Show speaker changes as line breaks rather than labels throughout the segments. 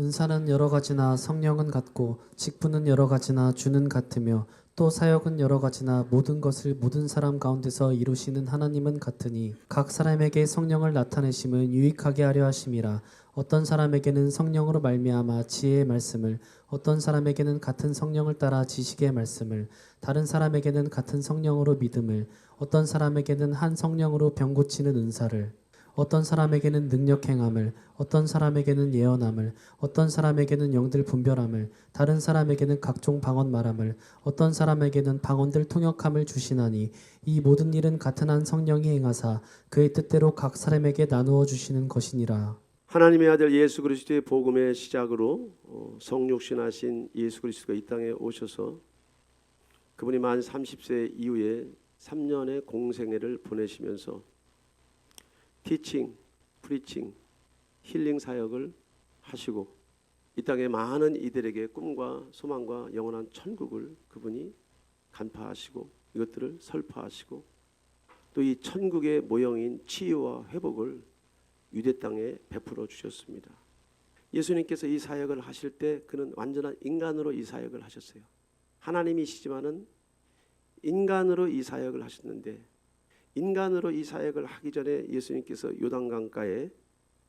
은사는 여러 가지나 성령은 같고 직분은 여러 가지나 주는 같으며 또 사역은 여러 가지나 모든 것을 모든 사람 가운데서 이루시는 하나님은 같으니 각 사람에게 성령을 나타내심은 유익하게 하려 하심이라. 어떤 사람에게는 성령으로 말미암아 지혜의 말씀을, 어떤 사람에게는 같은 성령을 따라 지식의 말씀을, 다른 사람에게는 같은 성령으로 믿음을, 어떤 사람에게는 한 성령으로 병 고치는 은사를, 어떤 사람에게는 능력 행함을, 어떤 사람에게는 예언함을, 어떤 사람에게는 영들 분별함을, 다른 사람에게는 각종 방언 말함을, 어떤 사람에게는 방언들 통역함을 주시나니 이 모든 일은 같은 한 성령이 행하사 그의 뜻대로 각 사람에게 나누어 주시는 것이니라.
하나님의 아들 예수 그리스도의 복음의 시작으로 성육신하신 예수 그리스도가 이 땅에 오셔서 그분이 만 30세 이후에 3년의 공생애를 보내시면서 티칭, 프리칭, 힐링 사역을 하시고 이 땅에 많은 이들에게 꿈과 소망과 영원한 천국을 그분이 간파하시고 이것들을 설파하시고 또 이 천국의 모형인 치유와 회복을 유대 땅에 베풀어 주셨습니다. 예수님께서 이 사역을 하실 때 그는 완전한 인간으로 이 사역을 하셨어요. 하나님이시지만은 인간으로 이 사역을 하셨는데 인간으로 이 사역을 하기 전에 예수님께서 요단강가에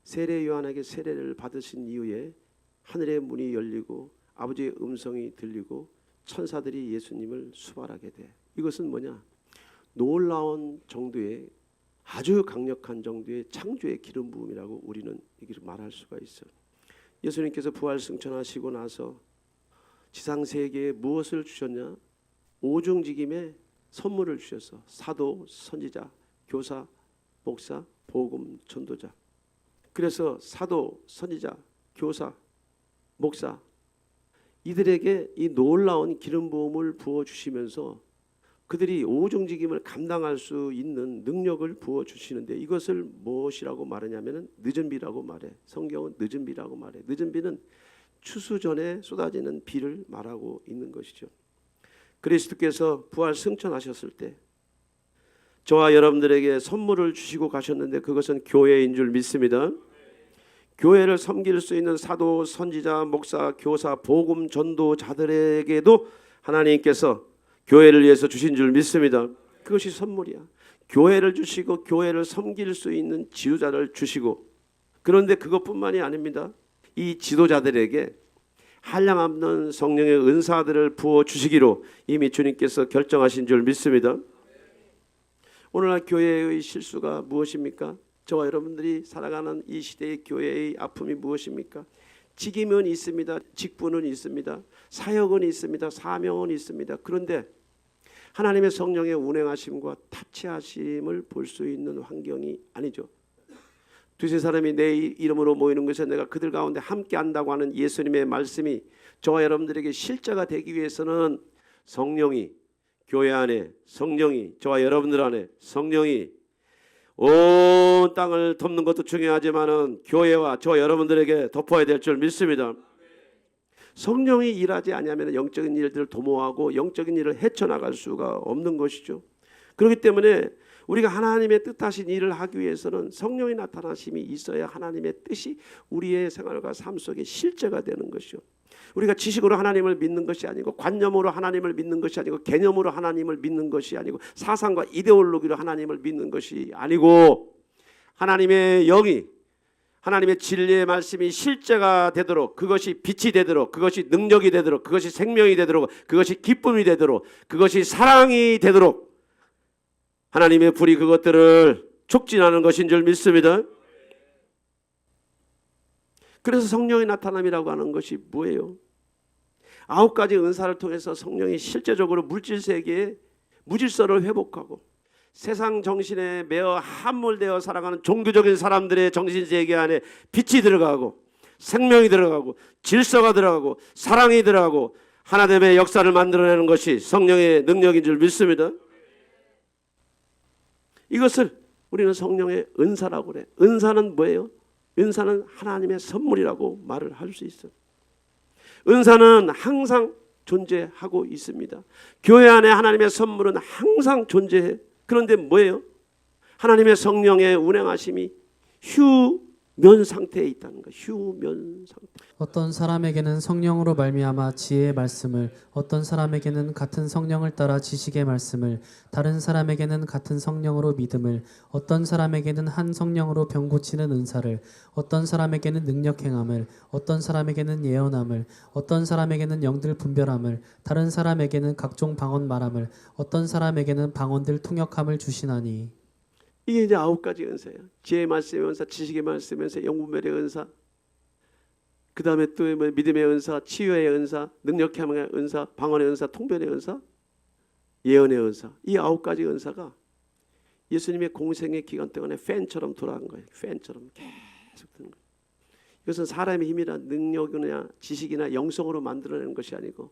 세례 요한에게 세례를 받으신 이후에 하늘의 문이 열리고 아버지의 음성이 들리고 천사들이 예수님을 수발하게 돼. 이것은 뭐냐? 놀라운 정도의 아주 강력한 정도의 창조의 기름 부음이라고 우리는 이렇게 말할 수가 있어요. 예수님께서 부활 승천하시고 나서 지상 세계에 무엇을 주셨냐? 오중직임의 선물을 주셔서 사도, 선지자, 교사, 목사, 복음, 전도자. 그래서 사도, 선지자, 교사, 목사 이들에게 이 놀라운 기름 부음을 부어 주시면서 그들이 오중직임을 감당할 수 있는 능력을 부어 주시는데 이것을 무엇이라고 말하냐면은 늦은 비라고 말해. 성경은 늦은 비라고 말해. 늦은 비는 추수 전에 쏟아지는 비를 말하고 있는 것이죠. 그리스도께서 부활 승천하셨을 때 저와 여러분들에게 선물을 주시고 가셨는데 그것은 교회인 줄 믿습니다. 교회를 섬길 수 있는 사도, 선지자, 목사, 교사, 복음, 전도자들에게도 하나님께서 교회를 위해서 주신 줄 믿습니다. 그것이 선물이야. 교회를 주시고 교회를 섬길 수 있는 지도자를 주시고 그런데 그것뿐만이 아닙니다. 이 지도자들에게 한량없는 성령의 은사들을 부어 주시기로 이미 주님께서 결정하신 줄 믿습니다. 오늘날 교회의 실수가 무엇입니까? 저와 여러분들이 살아가는 이 시대의 교회의 아픔이 무엇입니까? 직임은 있습니다. 직분은 있습니다. 사역은 있습니다. 사명은 있습니다. 그런데 하나님의 성령의 운행하심과 타치하심을 볼 수 있는 환경이 아니죠. 두세 사람이 내 이름으로 모이는 것에 내가 그들 가운데 함께 한다고 하는 예수님의 말씀이 저와 여러분들에게 실제가 되기 위해서는 성령이 교회 안에 성령이 저와 여러분들 안에 성령이 온 땅을 덮는 것도 중요하지만은 교회와 저 여러분들에게 덮어야 될 줄 믿습니다. 성령이 일하지 않으면 영적인 일들을 도모하고 영적인 일을 헤쳐나갈 수가 없는 것이죠. 그렇기 때문에 우리가 하나님의 뜻하신 일을 하기 위해서는 성령의 나타나심이 있어야 하나님의 뜻이 우리의 생활과 삶 속에 실제가 되는 것이죠. 우리가 지식으로 하나님을 믿는 것이 아니고 관념으로 하나님을 믿는 것이 아니고 개념으로 하나님을 믿는 것이 아니고 사상과 이데올로기로 하나님을 믿는 것이 아니고 하나님의 영이 하나님의 진리의 말씀이 실제가 되도록 그것이 빛이 되도록 그것이 능력이 되도록 그것이 생명이 되도록 그것이 기쁨이 되도록 그것이 사랑이 되도록 하나님의 불이 그것들을 촉진하는 것인 줄 믿습니다. 그래서 성령의 나타남이라고 하는 것이 뭐예요? 9가지 은사를 통해서 성령이 실제적으로 물질 세계의 무질서를 회복하고 세상 정신에 매어 함몰되어 살아가는 종교적인 사람들의 정신 세계 안에 빛이 들어가고 생명이 들어가고 질서가 들어가고 사랑이 들어가고 하나됨의 역사를 만들어내는 것이 성령의 능력인 줄 믿습니다. 이것을 우리는 성령의 은사라고 그래. 은사는 뭐예요? 은사는 하나님의 선물이라고 말을 할 수 있어요. 은사는 항상 존재하고 있습니다. 교회 안에 하나님의 선물은 항상 존재해. 그런데 뭐예요? 하나님의 성령의 운행하심이 면 상태에 있다는 거예요. 휴면 상태.
어떤 사람에게는 성령으로 말미암아 지혜의 말씀을, 어떤 사람에게는 같은 성령을 따라 지식의 말씀을, 다른 사람에게는 같은 성령으로 믿음을, 어떤 사람에게는 한 성령으로 병 고치는 은사를, 어떤 사람에게는 능력 행함을, 어떤 사람에게는 예언함을, 어떤 사람에게는 영들 분별함을, 다른 사람에게는 각종 방언 말함을, 어떤 사람에게는 방언들 통역함을 주시나니.
이게 이제 9가지 은사예요. 지혜의 말씀의 은사, 지식의 말씀의 은사, 영분별의 은사, 그 다음에 또 믿음의 은사, 치유의 은사, 능력함의 은사, 방언의 은사, 통변의 은사, 예언의 은사. 이 9가지 은사가 예수님의 공생의 기간 동안에 팬처럼 돌아간 거예요. 팬처럼 계속 드는 거예요. 이것은 사람의 힘이나 능력이나 지식이나 영성으로 만들어내는 것이 아니고,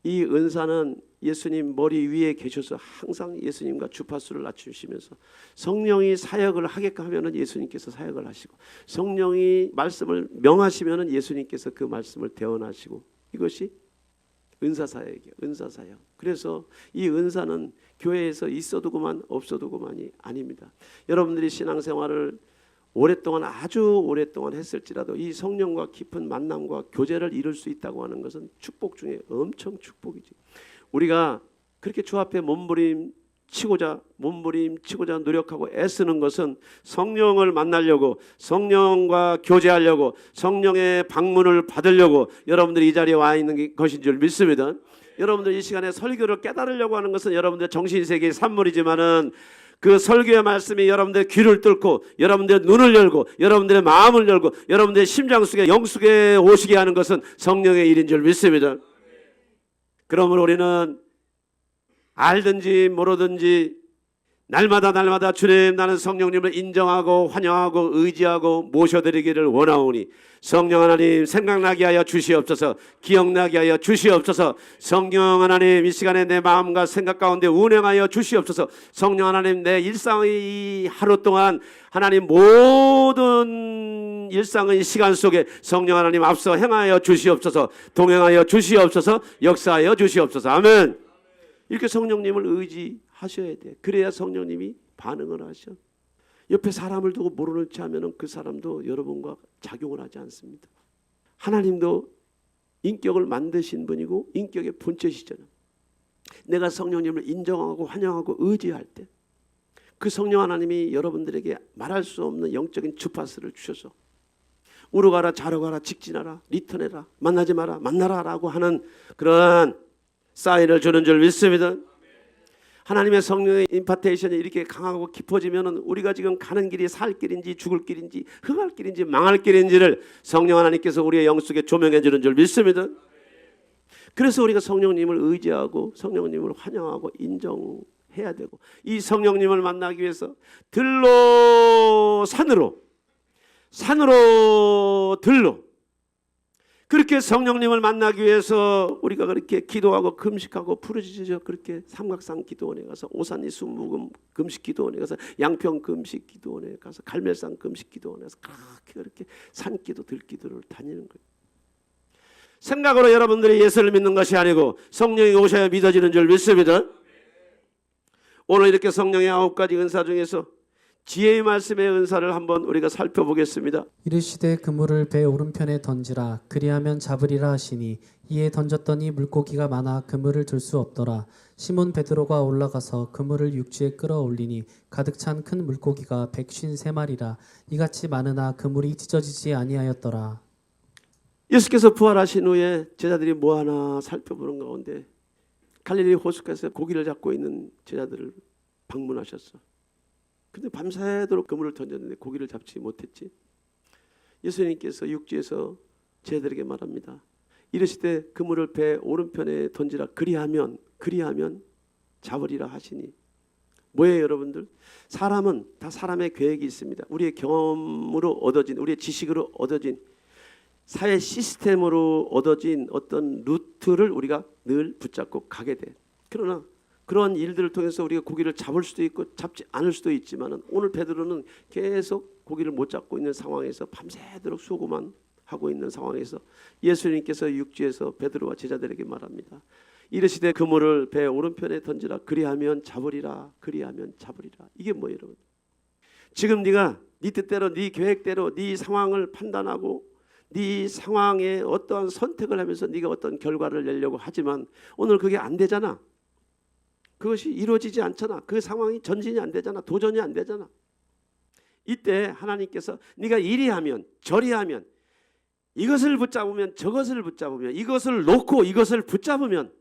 이 은사는 예수님 머리 위에 계셔서 항상 예수님과 주파수를 낮추시면서 성령이 사역을 하게끔 하면은 예수님께서 사역을 하시고, 성령이 말씀을 명하시면은 예수님께서 그 말씀을 대언하시고, 이것이 은사 사역이에요. 은사 사역. 그래서 이 은사는 교회에서 있어도 그만 없어도 그만이 아닙니다. 여러분들이 신앙생활을 오랫동안, 아주 오랫동안 했을지라도 이 성령과 깊은 만남과 교제를 이룰 수 있다고 하는 것은 축복 중에 엄청 축복이지. 우리가 그렇게 주 앞에 몸부림치고자 노력하고 애쓰는 것은 성령을 만나려고, 성령과 교제하려고, 성령의 방문을 받으려고 여러분들이 이 자리에 와 있는 것인 줄 믿습니다. 여러분들 이 시간에 설교를 깨달으려고 하는 것은 여러분들 정신세계의 산물이지만은, 그 설교의 말씀이 여러분들의 귀를 뚫고 여러분들의 눈을 열고 여러분들의 마음을 열고 여러분들의 심장 속에 영속에 오시게 하는 것은 성령의 일인 줄 믿습니다. 그러므로 우리는 알든지 모르든지 날마다 주님, 나는 성령님을 인정하고 환영하고 의지하고 모셔드리기를 원하오니 성령 하나님 생각나게 하여 주시옵소서. 기억나게 하여 주시옵소서. 성령 하나님 이 시간에 내 마음과 생각 가운데 운행하여 주시옵소서. 성령 하나님 내 일상의 하루 동안 하나님 모든 일상의 시간 속에 성령 하나님 앞서 행하여 주시옵소서. 동행하여 주시옵소서. 역사하여 주시옵소서. 아멘. 이렇게 성령님을 의지하셔야 돼. 그래야 성령님이 반응을 하셔. 옆에 사람을 두고 모르는 체 하면 그 사람도 여러분과 작용을 하지 않습니다. 하나님도 인격을 만드신 분이고 인격의 본체시잖아요. 내가 성령님을 인정하고 환영하고 의지할 때 그 성령 하나님이 여러분들에게 말할 수 없는 영적인 주파수를 주셔서 우러 가라, 자러 가라, 직진하라, 리턴해라, 만나지 마라, 만나라 라고 하는 그런 사인을 주는 줄 믿습니다. 하나님의 성령의 임파테이션이 이렇게 강하고 깊어지면 우리가 지금 가는 길이 살 길인지 죽을 길인지 흥할 길인지 망할 길인지를 성령 하나님께서 우리의 영속에 조명해 주는 줄 믿습니다. 그래서 우리가 성령님을 의지하고 성령님을 환영하고 인정해야 되고, 이 성령님을 만나기 위해서 들로 산으로 들로 그렇게 성령님을 만나기 위해서 우리가 그렇게 기도하고 금식하고 부르짖으셔. 그렇게 삼각산 기도원에 가서, 오산이 순무금 금식 기도원에 가서, 양평 금식 기도원에 가서, 갈멜산 금식 기도원에 가서 그렇게 산기도 들기도를 다니는 거예요. 생각으로 여러분들이 예수를 믿는 것이 아니고 성령이 오셔야 믿어지는 줄 믿습니다. 오늘 이렇게 성령의 9가지 은사 중에서 지혜의 말씀의 은사를 한번 우리가 살펴보겠습니다.
이르시되 그물을 배 오른편에 던지라. 그리하면 잡으리라 하시니, 이에 던졌더니 물고기가 많아 그물을 들 수 없더라. 시몬 베드로가 올라가서 그물을 육지에 끌어올리니 가득 찬 큰 물고기가 153마리라. 이같이 많으나 그물이 찢어지지 아니하였더라.
예수께서 부활하신 후에 제자들이 뭐하나 살펴보는 가운데 갈릴리 호숫가에서 고기를 잡고 있는 제자들을 방문하셨어. 근데 밤새도록 그물을 던졌는데 고기를 잡지 못했지. 예수님께서 육지에서 제자들에게 말합니다. 이르시되 그물을 배 오른편에 던지라. 그리하면 잡으리라 하시니, 뭐예요 여러분들? 사람은 다 사람의 계획이 있습니다. 우리의 경험으로 얻어진, 우리의 지식으로 얻어진, 사회 시스템으로 얻어진 어떤 루트를 우리가 늘 붙잡고 가게 돼. 그러나 그런 일들을 통해서 우리가 고기를 잡을 수도 있고 잡지 않을 수도 있지만, 오늘 베드로는 계속 고기를 못 잡고 있는 상황에서 밤새도록 수고만 하고 있는 상황에서 예수님께서 육지에서 베드로와 제자들에게 말합니다. 이르시되 그물을 배 오른편에 던지라. 그리하면 잡으리라. 이게 뭐예요 여러분? 지금 네가 네 뜻대로, 네 계획대로 네 상황을 판단하고 네 상황에 어떠한 선택을 하면서 네가 어떤 결과를 내려고 하지만 오늘 그게 안 되잖아. 그것이 이루어지지 않잖아. 그 상황이 전진이 안 되잖아. 도전이 안 되잖아. 이때 하나님께서 네가 이리 하면 저리 하면 이것을 붙잡으면 저것을 붙잡으면 이것을 놓고 이것을 붙잡으면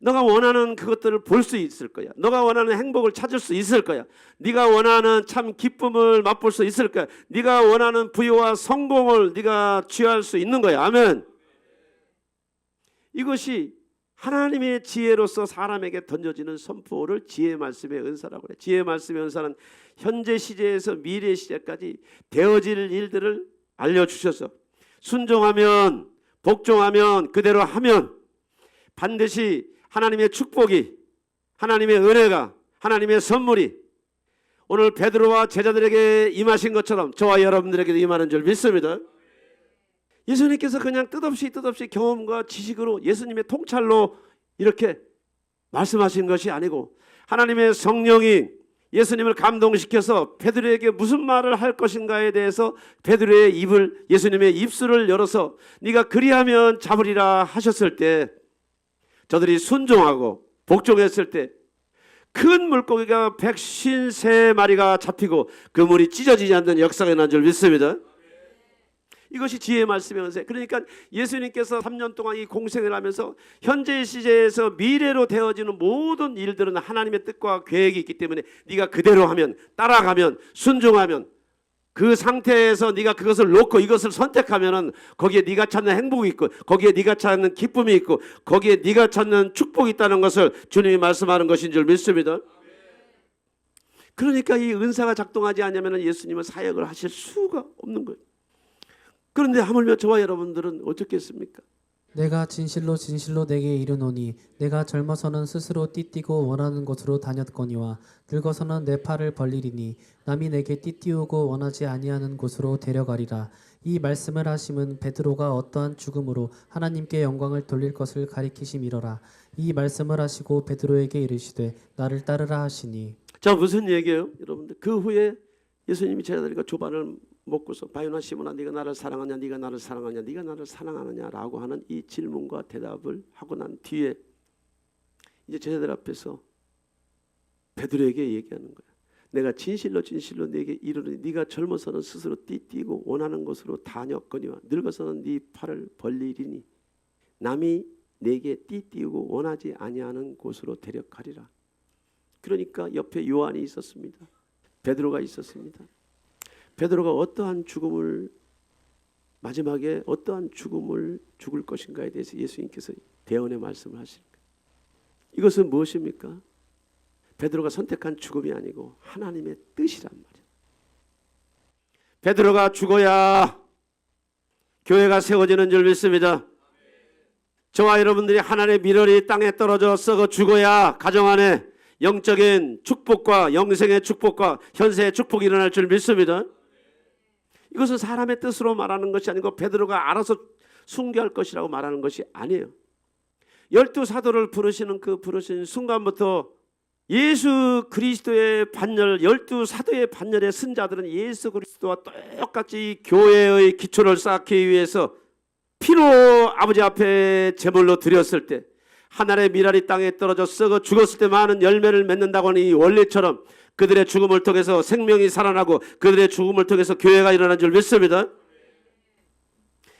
너가 원하는 그것들을 볼 수 있을 거야. 너가 원하는 행복을 찾을 수 있을 거야. 네가 원하는 참 기쁨을 맛볼 수 있을 거야. 네가 원하는 부여와 성공을 네가 취할 수 있는 거야. 아멘. 이것이 하나님의 지혜로서 사람에게 던져지는 선포를 지혜의 말씀의 은사라고 그래. 지혜의 말씀의 은사는 현재 시제에서 미래 시제까지 되어질 일들을 알려주셔서 순종하면, 복종하면, 그대로 하면 반드시 하나님의 축복이, 하나님의 은혜가, 하나님의 선물이 오늘 베드로와 제자들에게 임하신 것처럼 저와 여러분들에게도 임하는 줄 믿습니다. 예수님께서 그냥 뜻없이 경험과 지식으로 예수님의 통찰로 이렇게 말씀하신 것이 아니고 하나님의 성령이 예수님을 감동시켜서 베드로에게 무슨 말을 할 것인가에 대해서 베드로의 입을, 예수님의 입술을 열어서 네가 그리하면 잡으리라 하셨을 때 저들이 순종하고 복종했을 때 큰 물고기가 153마리가 잡히고 그 물이 찢어지지 않는 역사가 일어난 줄 믿습니다. 이것이 지혜의 말씀의 은세. 그러니까 예수님께서 3년 동안 이 공생을 하면서 현재 시제에서 미래로 되어지는 모든 일들은 하나님의 뜻과 계획이 있기 때문에 네가 그대로 하면, 따라가면, 순종하면 그 상태에서 네가 그것을 놓고 이것을 선택하면은 거기에 네가 찾는 행복이 있고 거기에 네가 찾는 기쁨이 있고 거기에 네가 찾는 축복이 있다는 것을 주님이 말씀하는 것인 줄 믿습니다. 그러니까 이 은사가 작동하지 않으면 예수님은 사역을 하실 수가 없는 거예요. 그런데 하물며 저와 여러분들은 어떻겠습니까?
내가 진실로 진실로 내게 이르노니 내가 젊어서는 스스로 띠띠고 원하는 곳으로 다녔거니와 늙어서는 내 팔을 벌리리니 남이 내게 띠띠우고 원하지 아니하는 곳으로 데려가리라. 이 말씀을 하심은 베드로가 어떠한 죽음으로 하나님께 영광을 돌릴 것을 가리키심이로라. 이 말씀을 하시고 베드로에게 이르시되 나를 따르라 하시니.
자, 무슨 얘기예요? 여러분들 그 후에 예수님이 제자들과 조반을 먹고서 바요나 시몬아 네가 나를 사랑하냐, 네가 나를 사랑하냐, 네가 나를 사랑하느냐라고 하는 이 질문과 대답을 하고 난 뒤에 이제 제자들 앞에서 베드로에게 얘기하는 거야. 내가 진실로 진실로 네게 이르노니 네가 젊어서는 스스로 띠띠고 원하는 곳으로 다녔거니와 늙어서는 네 팔을 벌리리니 남이 네게 띠띠우고 원하지 아니하는 곳으로 데려가리라. 그러니까 옆에 요한이 있었습니다. 베드로가 있었습니다. 베드로가 어떠한 죽음을 마지막에 어떠한 죽음을 죽을 것인가에 대해서 예수님께서 대언의 말씀을 하실 거예요. 이것은 무엇입니까? 베드로가 선택한 죽음이 아니고 하나님의 뜻이란 말이에요. 베드로가 죽어야 교회가 세워지는 줄 믿습니다. 저와 여러분들이 하나님의 미련이 땅에 떨어져 썩어 죽어야 가정 안에 영적인 축복과 영생의 축복과 현세의 축복이 일어날 줄 믿습니다. 이것은 사람의 뜻으로 말하는 것이 아니고 베드로가 알아서 순교할 것이라고 말하는 것이 아니에요. 12사도를 부르시는 그 부르신 순간부터 예수 그리스도의 반열, 12사도의 반열의 선자들은 예수 그리스도와 똑같이 교회의 기초를 쌓기 위해서 피로 아버지 앞에 제물로 드렸을 때 하늘의 미랄이 땅에 떨어져 썩어 죽었을 때 많은 열매를 맺는다고 하는 이 원리처럼 그들의 죽음을 통해서 생명이 살아나고 그들의 죽음을 통해서 교회가 일어난 줄 믿습니다.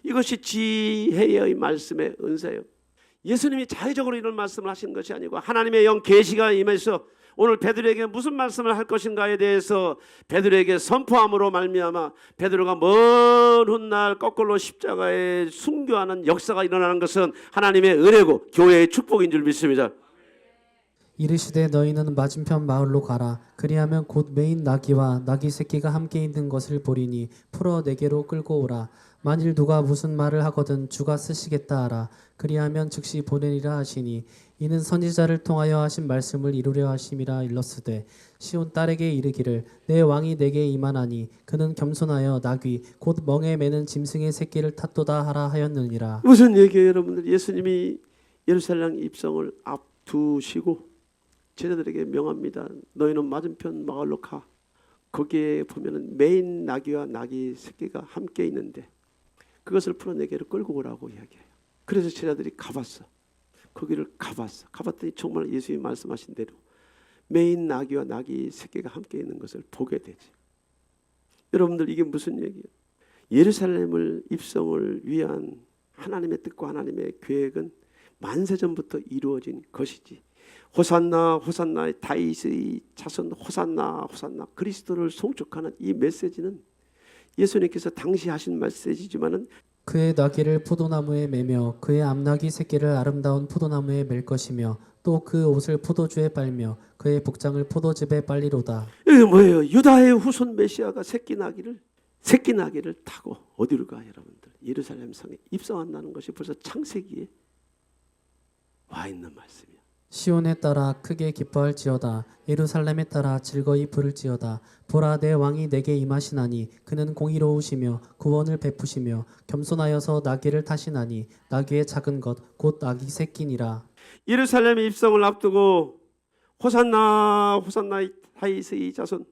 이것이 지혜의 말씀의 은사예요. 예수님이 자의적으로 이런 말씀을 하신 것이 아니고 하나님의 영 계시가 임해서 오늘 베드로에게 무슨 말씀을 할 것인가에 대해서 베드로에게 선포함으로 말미암아 베드로가 먼 훗날 거꾸로 십자가에 순교하는 역사가 일어나는 것은 하나님의 은혜고 교회의 축복인 줄 믿습니다.
이르시되 너희는 맞은편 마을로 가라. 그리하면 곧 매인 나귀와 나귀 새끼가 함께 있는 것을 보리니 풀어 내게로 끌고 오라. 만일 누가 무슨 말을 하거든 주가 쓰시겠다 하라. 그리하면 즉시 보내리라 하시니 이는 선지자를 통하여 하신 말씀을 이루려 하심이라 일렀으되 시온 딸에게 이르기를 내 왕이 내게 임하나니 그는 겸손하여 나귀 곧 멍에 매는 짐승의 새끼를 탔도다 하라 하였느니라.
무슨 얘기예요, 여러분들? 예수님이 예루살렘 입성을 앞두시고 제자들에게 명합니다. 너희는 맞은편 마을로 가. 거기에 보면은 메인 나귀와 나귀 새끼가 함께 있는데 그것을 풀어내게로 끌고 오라고 이야기해요. 그래서 제자들이 가봤어. 거기를 가봤어. 가봤더니 정말 예수님이 말씀하신 대로 메인 나귀와 나귀 새끼가 함께 있는 것을 보게 되지. 여러분들 이게 무슨 얘기예요? 예루살렘을 입성을 위한 하나님의 뜻과 하나님의 계획은 만세전부터 이루어진 것이지. 호산나 호산나 다윗의 자손 호산나 호산나 그리스도를 송축하는 이 메시지는 예수님께서 당시 하신 메시지지만은
그의 나귀를 포도나무에 매며 그의 암나귀 새끼를 아름다운 포도나무에 맬 것이며 또 그 옷을 포도주에 빨며 그의 복장을 포도즙에 빨리로다.
이게 뭐예요? 유다의 후손 메시아가 새끼 나귀를 타고 어디로 가 여러분들? 예루살렘 성에 입성한다는 것이 벌써 창세기에 와 있는 말씀이야.
시온에 따라 크게 기뻐할지어다. 예루살렘에 따라 즐거이 부를지어다. 보라, 내 왕이 내게 임하시나니 그는 공의로우시며 구원을 베푸시며 겸손하여서 나귀를 타시나니 나귀의 작은 것 곧 나귀 새끼니라.
예루살렘의 입성을 앞두고 호산나 호산나 다윗의 자손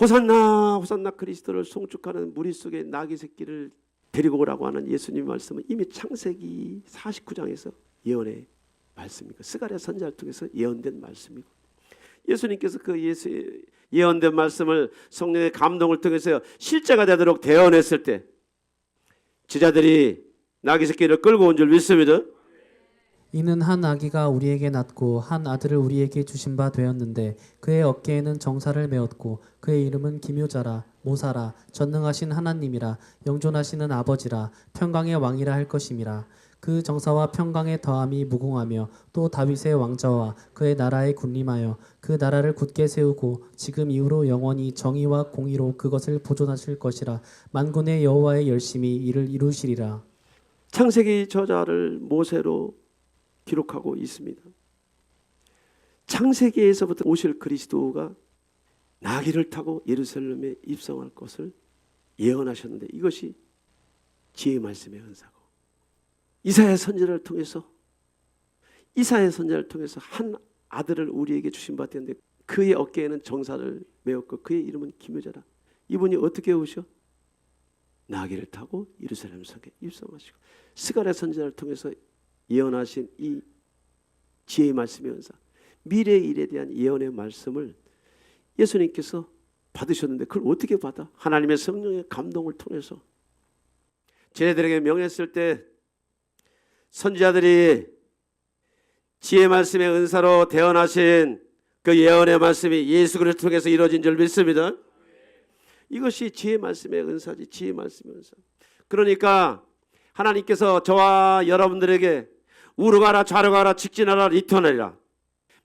호산나 호산나 그리스도를 송축하는 무리 속에 나귀 새끼를 데리고 오라고 하는 예수님 말씀은 이미 창세기 49장에서 예언의 말씀이고 스가랴 선지자를 통해서 예언된 말씀이고 예수님께서 그 예언된 말씀을 성령의 감동을 통해서 실제가 되도록 대언했을 때 제자들이 나귀 새끼를 끌고 온 줄 믿습니다.
이는 한 아기가 우리에게 낳고 한 아들을 우리에게 주신 바 되었는데 그의 어깨에는 정사를 메었고 그의 이름은 기묘자라 모사라 전능하신 하나님이라 영존하시는 아버지라 평강의 왕이라 할 것임이라. 그 정사와 평강의 더함이 무궁하며 또 다윗의 왕자와 그의 나라에 군림하여 그 나라를 굳게 세우고 지금 이후로 영원히 정의와 공의로 그것을 보존하실 것이라. 만군의 여호와의 열심히 이를 이루시리라.
창세기 저자를 모세로 기록하고 있습니다. 창세기에서부터 오실 그리스도가 나귀를 타고 예루살렘에 입성할 것을 예언하셨는데 이것이 지혜의 말씀의 은사고 이사야 선지자를 통해서 한 아들을 우리에게 주신 바 되었는데 그의 어깨에는 정사를 메었고 그의 이름은 기묘자라. 이분이 어떻게 오셔? 나귀를 타고 예루살렘 성에 입성하시고 스가랴 선지자를 통해서 예언하신 이 지혜의 말씀의 은사 미래의 일에 대한 예언의 말씀을 예수님께서 받으셨는데 그걸 어떻게 받아? 하나님의 성령의 감동을 통해서 쟤네들에게 명했을 때 선지자들이 지혜의 말씀의 은사로 대언하신 그 예언의 말씀이 예수 그리스도 통해서 이루어진 줄 믿습니다. 이것이 지혜의 말씀의 은사지. 지혜의 말씀의 은사. 그러니까 하나님께서 저와 여러분들에게 우로 가라 좌로 가라 직진하라 리턴하리라.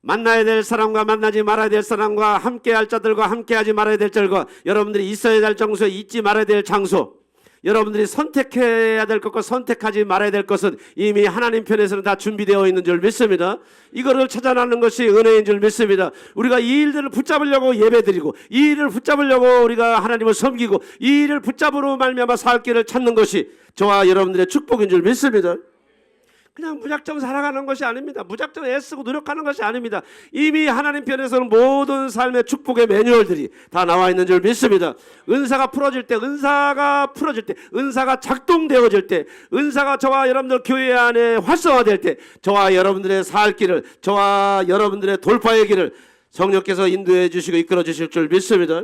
만나야 될 사람과 만나지 말아야 될 사람과 함께할 자들과 함께하지 말아야 될 자들과 여러분들이 있어야 될 장소에 있지 말아야 될 장소 여러분들이 선택해야 될 것과 선택하지 말아야 될 것은 이미 하나님 편에서는 다 준비되어 있는 줄 믿습니다. 이거를 찾아내는 것이 은혜인 줄 믿습니다. 우리가 이 일들을 붙잡으려고 예배드리고 이 일을 붙잡으려고 우리가 하나님을 섬기고 이 일을 붙잡으로 말미암아 살 길을 찾는 것이 저와 여러분들의 축복인 줄 믿습니다. 그냥 무작정 살아가는 것이 아닙니다. 무작정 애쓰고 노력하는 것이 아닙니다. 이미 하나님 편에서는 모든 삶의 축복의 매뉴얼들이 다 나와 있는 줄 믿습니다. 은사가 풀어질 때 은사가 작동되어질 때 은사가 저와 여러분들 교회 안에 활성화될 때 저와 여러분들의 살 길을 저와 여러분들의 돌파의 길을 성령께서 인도해 주시고 이끌어 주실 줄 믿습니다.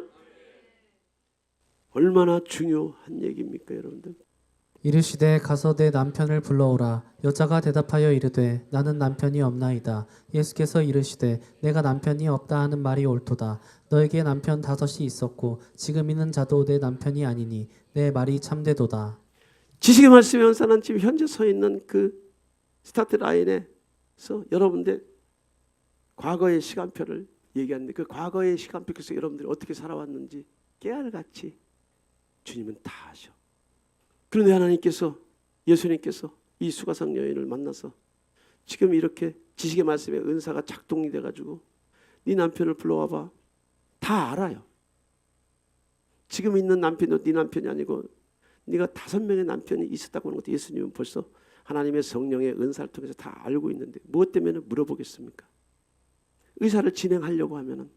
얼마나 중요한 얘기입니까 여러분들.
이르시되 가서 내 남편을 불러오라. 여자가 대답하여 이르되 나는 남편이 없나이다. 예수께서 이르시되 내가 남편이 없다 하는 말이 옳도다. 너에게 남편 5이 있었고 지금 있는 자도 내 남편이 아니니 내 말이 참되도다.
지식의 말씀의 은사는 지금 현재 서 있는 그 스타트 라인에서 여러분들 과거의 시간표를 얘기하는데 그 과거의 시간표에서 여러분들이 어떻게 살아왔는지 깨알같이 주님은 다 아셔. 그런데 하나님께서 예수님께서 이 수가성 여인을 만나서 지금 이렇게 지식의 말씀에 은사가 작동이 돼가지고 네 남편을 불러와봐. 다 알아요. 지금 있는 남편도 네 남편이 아니고 네가 5명의 남편이 있었다고 하는 것도 예수님은 벌써 하나님의 성령의 은사를 통해서 다 알고 있는데 무엇 때문에 물어보겠습니까? 의사를 진행하려고 하면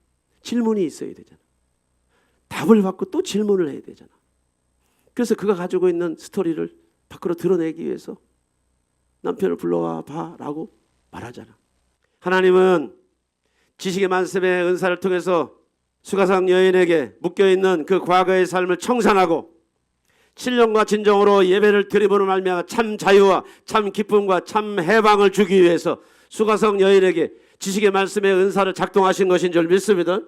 질문이 있어야 되잖아. 답을 받고 또 질문을 해야 되잖아. 그래서 그가 가지고 있는 스토리를 밖으로 드러내기 위해서 남편을 불러와 봐라고 말하잖아. 하나님은 지식의 말씀의 은사를 통해서 수가성 여인에게 묶여있는 그 과거의 삶을 청산하고 신령과 진정으로 예배를 드리므로 말미암아 참 자유와 참 기쁨과 참 해방을 주기 위해서 수가성 여인에게 지식의 말씀의 은사를 작동하신 것인 줄 믿습니다.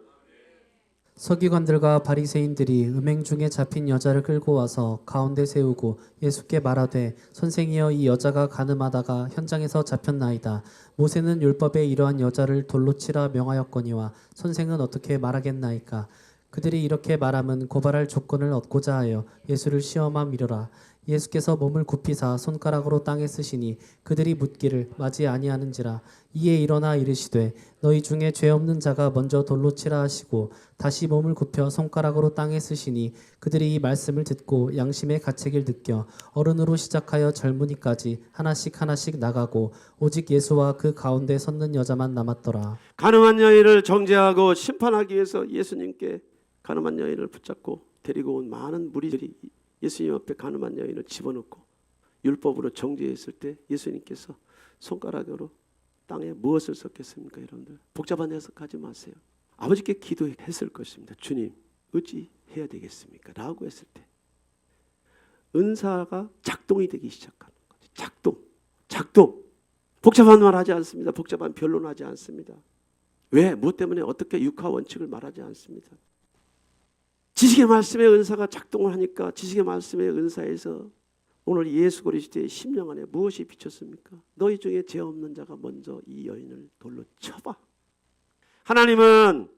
서기관들과 바리새인들이 음행 중에 잡힌 여자를 끌고 와서 가운데 세우고 예수께 말하되 선생이여 이 여자가 간음하다가 현장에서 잡혔나이다. 모세는 율법에 이러한 여자를 돌로 치라 명하였거니와 선생은 어떻게 말하겠나이까. 그들이 이렇게 말함은 고발할 조건을 얻고자 하여 예수를 시험함이로라. 예수께서 몸을 굽히사 손가락으로 땅에 쓰시니 그들이 묻기를 맞이 아니하는지라. 이에 일어나 이르시되 너희 중에 죄 없는 자가 먼저 돌로 치라 하시고 다시 몸을 굽혀 손가락으로 땅에 쓰시니 그들이 이 말씀을 듣고 양심의 가책을 느껴 어른으로 시작하여 젊은이까지 하나씩 나가고 오직 예수와 그 가운데 섰는 여자만 남았더라.
간음한 여인을 정죄하고 심판하기 위해서 예수님께 간음한 여인을 붙잡고 데리고 온 많은 무리들이 예수님 앞에 간음한 여인을 집어넣고 율법으로 정죄했을 때 예수님께서 손가락으로 땅에 무엇을 썼겠습니까? 여러분들 복잡한 해석하지 마세요. 아버지께 기도했을 것입니다. 주님 어찌 해야 되겠습니까? 라고 했을 때 은사가 작동이 되기 시작하는 거죠. 작동. 복잡한 말 하지 않습니다. 복잡한 변론하지 않습니다. 왜? 무엇 때문에 어떻게 육하 원칙을 말하지 않습니다. 지식의 말씀의 은사가 작동을 하니까 지식의 말씀의 은사에서 오늘 예수 그리스도의 심령 안에 무엇이 비쳤습니까? 너희 중에 죄 없는 자가 먼저 이 여인을 돌로 쳐봐. 하나님은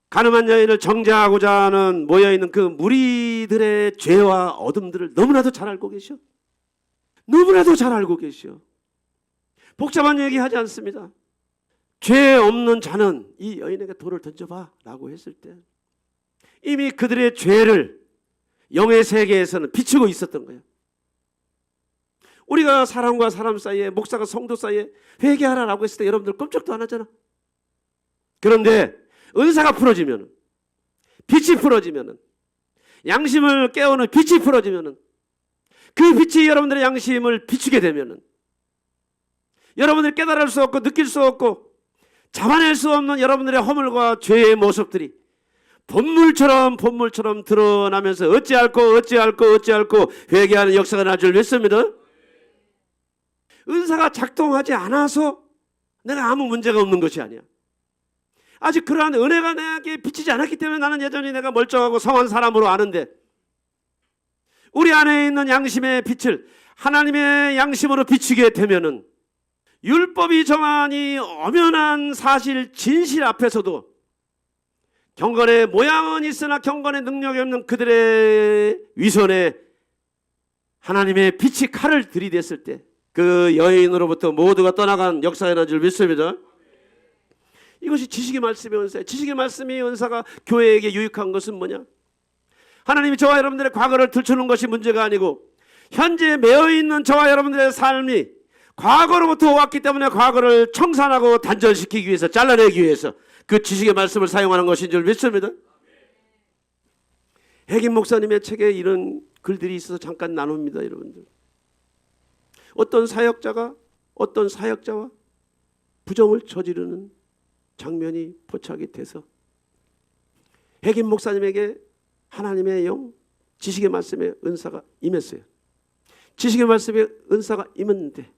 간음한 여인을 정죄하고자 하는 모여있는 그 무리들의 죄와 어둠들을 너무나도 잘 알고 계셔. 너무나도 잘 알고 계셔. 복잡한 얘기 하지 않습니다. 죄 없는 자는 이 여인에게 돌을 던져봐 라고 했을 때 이미 그들의 죄를 영의 세계에서는 비추고 있었던 거예요. 우리가 사람과 사람 사이에 목사가 성도 사이에 회개하라라고 했을 때 여러분들 꼼짝도 안 하잖아. 그런데 은사가 풀어지면 빛이 풀어지면 양심을 깨우는 빛이 풀어지면 그 빛이 여러분들의 양심을 비추게 되면 여러분들이 깨달을 수 없고 느낄 수 없고 잡아낼 수 없는 여러분들의 허물과 죄의 모습들이 본물처럼 드러나면서 어찌할꼬 회개하는 역사가 날 줄 믿습니다. 은사가 작동하지 않아서 내가 아무 문제가 없는 것이 아니야. 아직 그러한 은혜가 내게 비치지 않았기 때문에 나는 여전히 내가 멀쩡하고 성한 사람으로 아는데 우리 안에 있는 양심의 빛을 하나님의 양심으로 비추게 되면은 율법이 정한 이 엄연한 사실 진실 앞에서도 경건의 모양은 있으나 경건의 능력이 없는 그들의 위선에 하나님의 빛이 칼을 들이댔을 때 그 여인으로부터 모두가 떠나간 역사가 난 줄 믿습니다. 이것이 지식의 말씀의 은사예요. 지식의 말씀의 은사가 교회에게 유익한 것은 뭐냐? 하나님이 저와 여러분들의 과거를 들추는 것이 문제가 아니고 현재 매여있는 저와 여러분들의 삶이 과거로부터 왔기 때문에 과거를 청산하고 단절시키기 위해서 잘라내기 위해서 그 지식의 말씀을 사용하는 것인 줄 믿습니다. 핵임 목사님의 책에 이런 글들이 있어서 잠깐 나눕니다. 여러분들 어떤 사역자와 부정을 저지르는 장면이 포착이 돼서 핵임 목사님에게 하나님의 영 지식의 말씀의 은사가 임했어요. 지식의 말씀의 은사가 임했는데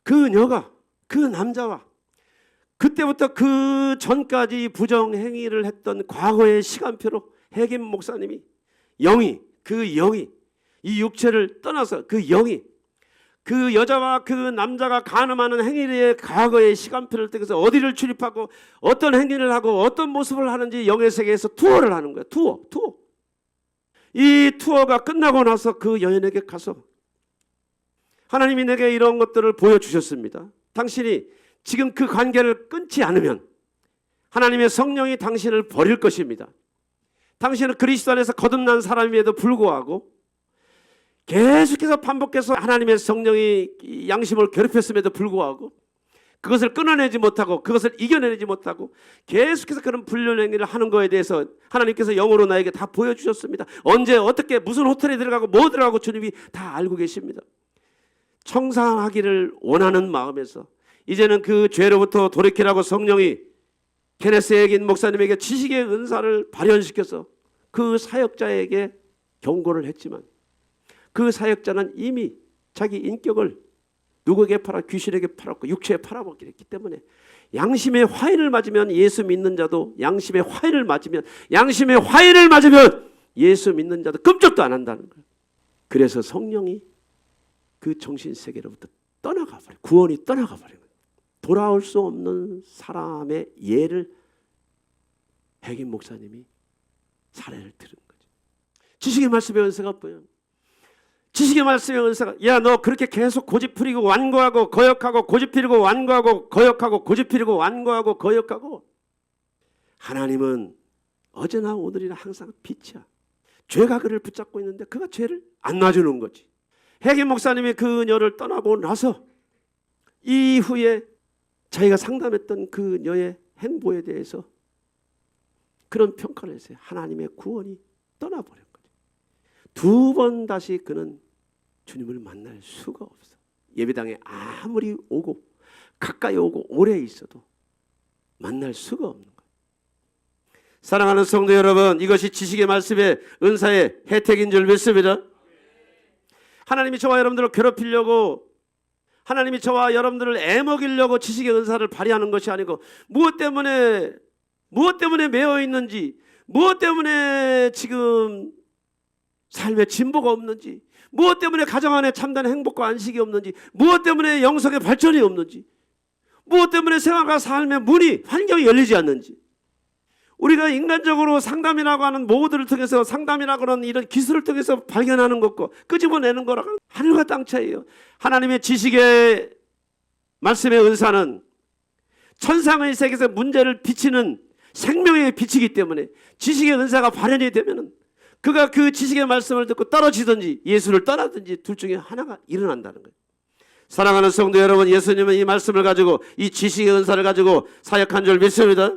그 남자와 그때부터 그 전까지 부정행위를 했던 과거의 시간표로 핵임 목사님이 그 영이 이 육체를 떠나서 그 영이 그 여자와 그 남자가 간음하는 행위의 과거의 시간표를 떼서 어디를 출입하고 어떤 행위를 하고 어떤 모습을 하는지 영의 세계에서 투어를 하는 거예요. 투어. 이 투어가 끝나고 나서 그 여인에게 가서 하나님이 내게 이런 것들을 보여주셨습니다. 당신이 지금 그 관계를 끊지 않으면 하나님의 성령이 당신을 버릴 것입니다. 당신은 그리스도 안에서 거듭난 사람임에도 불구하고 계속해서 반복해서 하나님의 성령이 양심을 괴롭혔음에도 불구하고 그것을 끊어내지 못하고 그것을 이겨내지 못하고 계속해서 그런 불륜 행위를 하는 거에 대해서 하나님께서 영으로 나에게 다 보여주셨습니다. 언제 어떻게 무슨 호텔에 들어가고 뭐 들어가고 주님이 다 알고 계십니다. 청산하기를 원하는 마음에서 이제는 그 죄로부터 돌이키라고 성령이 케네스 에긴 목사님에게 지식의 은사를 발현시켜서 그 사역자에게 경고를 했지만 그 사역자는 이미 자기 인격을 누구에게 팔아? 귀신에게 팔았고 육체에 팔아먹게 했기 때문에 양심의 화인을 맞으면 예수 믿는 자도 양심의 화인을 맞으면 예수 믿는 자도 끔찍도 안 한다는 거예요. 그래서 성령이 그 정신세계로부터 떠나가 버려요. 구원이 떠나가 버려요. 돌아올 수 없는 사람의 예를 백인 목사님이 사례를 들은 거죠. 지식의 말씀의 은사가 뭐예요? 지식의 말씀의 은사가 야 너 그렇게 계속 고집부리고 완고하고 거역하고 고집부리고 완고하고 거역하고 고집부리고 완고하고 거역하고 하나님은 어제나 오늘이나 항상 빛이야. 죄가 그를 붙잡고 있는데 그가 죄를 안 놔주는 거지. 백인 목사님이 그녀를 떠나고 나서 이후에 자기가 상담했던 그녀의 행보에 대해서 그런 평가를 했어요. 하나님의 구원이 떠나버린 거죠. 두 번 다시 그는 주님을 만날 수가 없어. 예배당에 아무리 오고 가까이 오고 오래 있어도 만날 수가 없는 거예요. 사랑하는 성도 여러분, 이것이 지식의 말씀의 은사의 혜택인 줄 믿습니다. 하나님이 저와 여러분들을 괴롭히려고 하나님이 저와 여러분들을 애먹이려고 지식의 은사를 발휘하는 것이 아니고 무엇 때문에 매여 있는지, 무엇 때문에 지금 삶에 진보가 없는지, 무엇 때문에 가정 안에 참된 행복과 안식이 없는지, 무엇 때문에 영성의 발전이 없는지, 무엇 때문에 생활과 삶의 문이 환경이 열리지 않는지, 우리가 인간적으로 상담이라고 하는 모드를 통해서 상담이라고 하는 이런 기술을 통해서 발견하는 것과 끄집어내는 거랑 하늘과 땅 차이예요. 하나님의 지식의 말씀의 은사는 천상의 세계에서 문제를 비치는 생명의 빛이기 때문에 지식의 은사가 발현이 되면은 그가 그 지식의 말씀을 듣고 떨어지든지 예수를 떠나든지 둘 중에 하나가 일어난다는 거예요. 사랑하는 성도 여러분, 예수님은 이 말씀을 가지고 이 지식의 은사를 가지고 사역한 줄 믿습니다.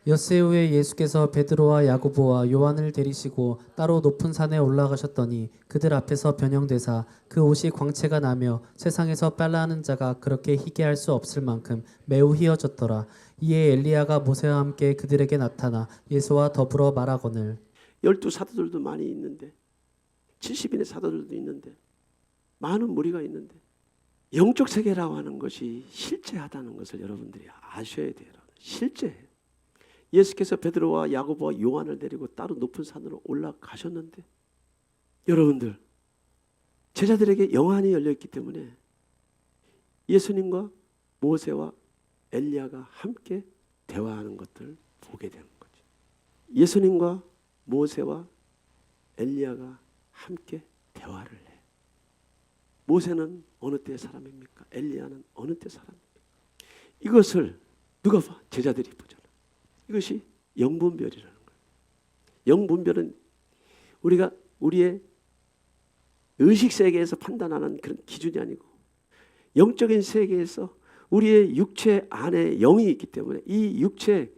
엿새 후에 예수께서 베드로와 야고보와 요한을 데리시고 따로 높은 산에 올라가셨더니 그들 앞에서 변형되사 그 옷이 광채가 나며 세상에서 빨라하는 자가 그렇게 희게 할 수 없을 만큼 매우 희어졌더라. 이에 엘리야가 모세와 함께 그들에게 나타나 예수와 더불어 말하거늘
12 사도들도 많이 있는데 70인의 사도들도 있는데 많은 무리가 있는데 영적 세계라고 하는 것이 실제하다는 것을 여러분들이 아셔야 돼요. 실제해요. 예수께서 베드로와 야고보와 요한을 데리고 따로 높은 산으로 올라가셨는데 여러분들 제자들에게 영안이 열려있기 때문에 예수님과 모세와 엘리야가 함께 대화하는 것들을 보게 되는 거죠. 예수님과 모세와 엘리야가 함께 대화를 해. 모세는 어느 때 사람입니까? 엘리야는 어느 때 사람입니까? 이것을 누가 봐? 제자들이 보잖아. 이것이 영분별이라는 거예요. 영분별은 우리가 우리의 의식 세계에서 판단하는 그런 기준이 아니고 영적인 세계에서 우리의 육체 안에 영이 있기 때문에 이 육체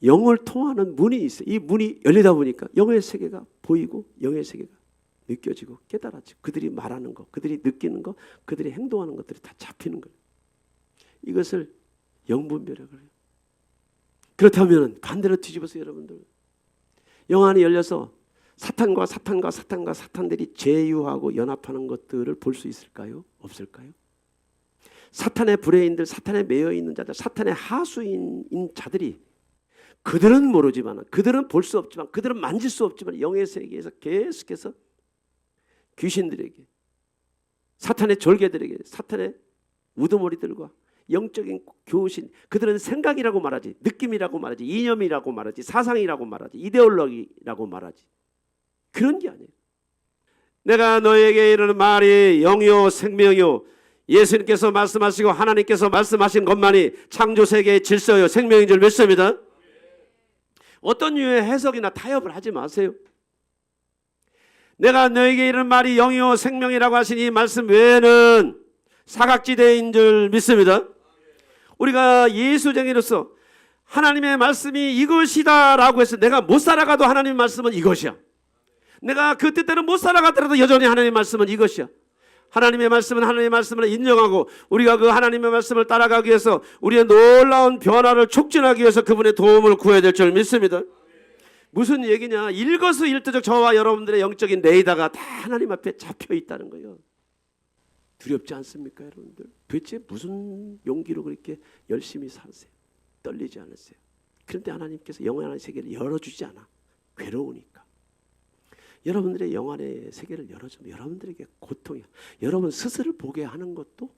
영을 통하는 문이 있어요. 이 문이 열리다 보니까 영의 세계가 보이고 영의 세계가 느껴지고 깨달아지고 그들이 말하는 것, 그들이 느끼는 것, 그들이 행동하는 것들이 다 잡히는 거예요. 이것을 영분별이라고 해요. 그렇다면 반대로 뒤집어서 여러분들 영안이 열려서 사탄들이 제휴하고 연합하는 것들을 볼 수 있을까요? 없을까요? 사탄의 불의인들, 사탄에 매여 있는 자들, 사탄의 하수인 자들이 그들은 모르지만, 그들은 볼 수 없지만, 그들은 만질 수 없지만 영의 세계에서 계속해서 귀신들에게, 사탄의 졸개들에게, 사탄의 우두머리들과 영적인 교신, 그들은 생각이라고 말하지, 느낌이라고 말하지, 이념이라고 말하지, 사상이라고 말하지, 이데올로기라고 말하지. 그런 게 아니에요. 내가 너에게 이르는 말이 영이요 생명이요, 예수님께서 말씀하시고 하나님께서 말씀하신 것만이 창조세계의 질서요 생명인 줄 믿습니다. 어떤 류의 해석이나 타협을 하지 마세요. 내가 너에게 이르는 말이 영이요 생명이라고 하신 이 말씀 외에는 사각지대인 줄 믿습니다. 우리가 예수쟁이로서 하나님의 말씀이 이것이다 라고 해서 내가 못 살아가도 하나님의 말씀은 이것이야. 내가 그 뜻대로 못 살아가더라도 여전히 하나님의 말씀은 이것이야. 하나님의 말씀은 하나님의 말씀을 인정하고 우리가 그 하나님의 말씀을 따라가기 위해서 우리의 놀라운 변화를 촉진하기 위해서 그분의 도움을 구해야 될 줄 믿습니다. 무슨 얘기냐? 일거수일투족 저와 여러분들의 영적인 레이더가 다 하나님 앞에 잡혀 있다는 거예요. 두렵지 않습니까, 여러분들? 도대체 무슨 용기로 그렇게 열심히 사세요? 떨리지 않으세요? 그런데 하나님께서 영원한 세계를 열어주지 않아. 괴로우니까. 여러분들의 영안의 세계를 열어주면 여러분들에게 고통이야. 여러분 스스로 보게 하는 것도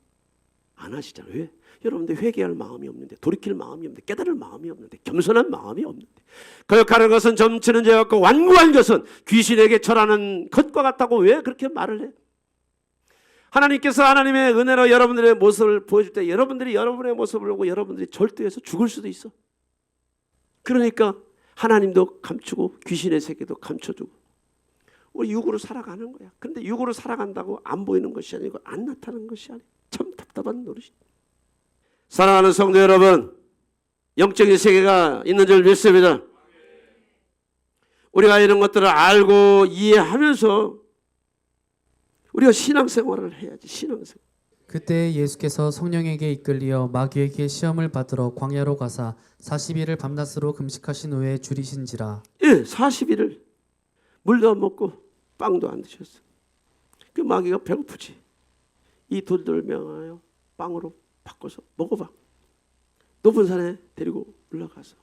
안 하시잖아요. 왜? 여러분들 회개할 마음이 없는데, 돌이킬 마음이 없는데, 깨달을 마음이 없는데, 겸손한 마음이 없는데, 거역하는 것은 점치는 죄 같고 완고한 것은 귀신에게 절하는 것과 같다고 왜 그렇게 말을 해? 하나님께서 하나님의 은혜로 여러분들의 모습을 보여줄 때 여러분들이 여러분의 모습을 보고 여러분들이 절도해서 죽을 수도 있어. 그러니까 하나님도 감추고 귀신의 세계도 감춰주고 우리 육으로 살아가는 거야. 그런데 육으로 살아간다고 안 보이는 것이 아니고 안 나타나는 것이 아니고 참 답답한 노릇이. 사랑하는 성도 여러분, 영적인 세계가 있는 줄 믿습니다. 우리가 이런 것들을 알고 이해하면서 우리가 신앙생활을 해야지. 신앙생활.
그때 예수께서 성령에게 이끌리어 마귀에게 시험을 받으러 광야로 가사 40일을 밤낮으로 금식하신 후에 줄이신지라.
예, 40일을 물도 안 먹고 빵도 안 드셨어. 그 마귀가 배고프지. 이 돌들을 명하여 빵으로 바꿔서 먹어봐. 높은 산에 데리고 올라가서.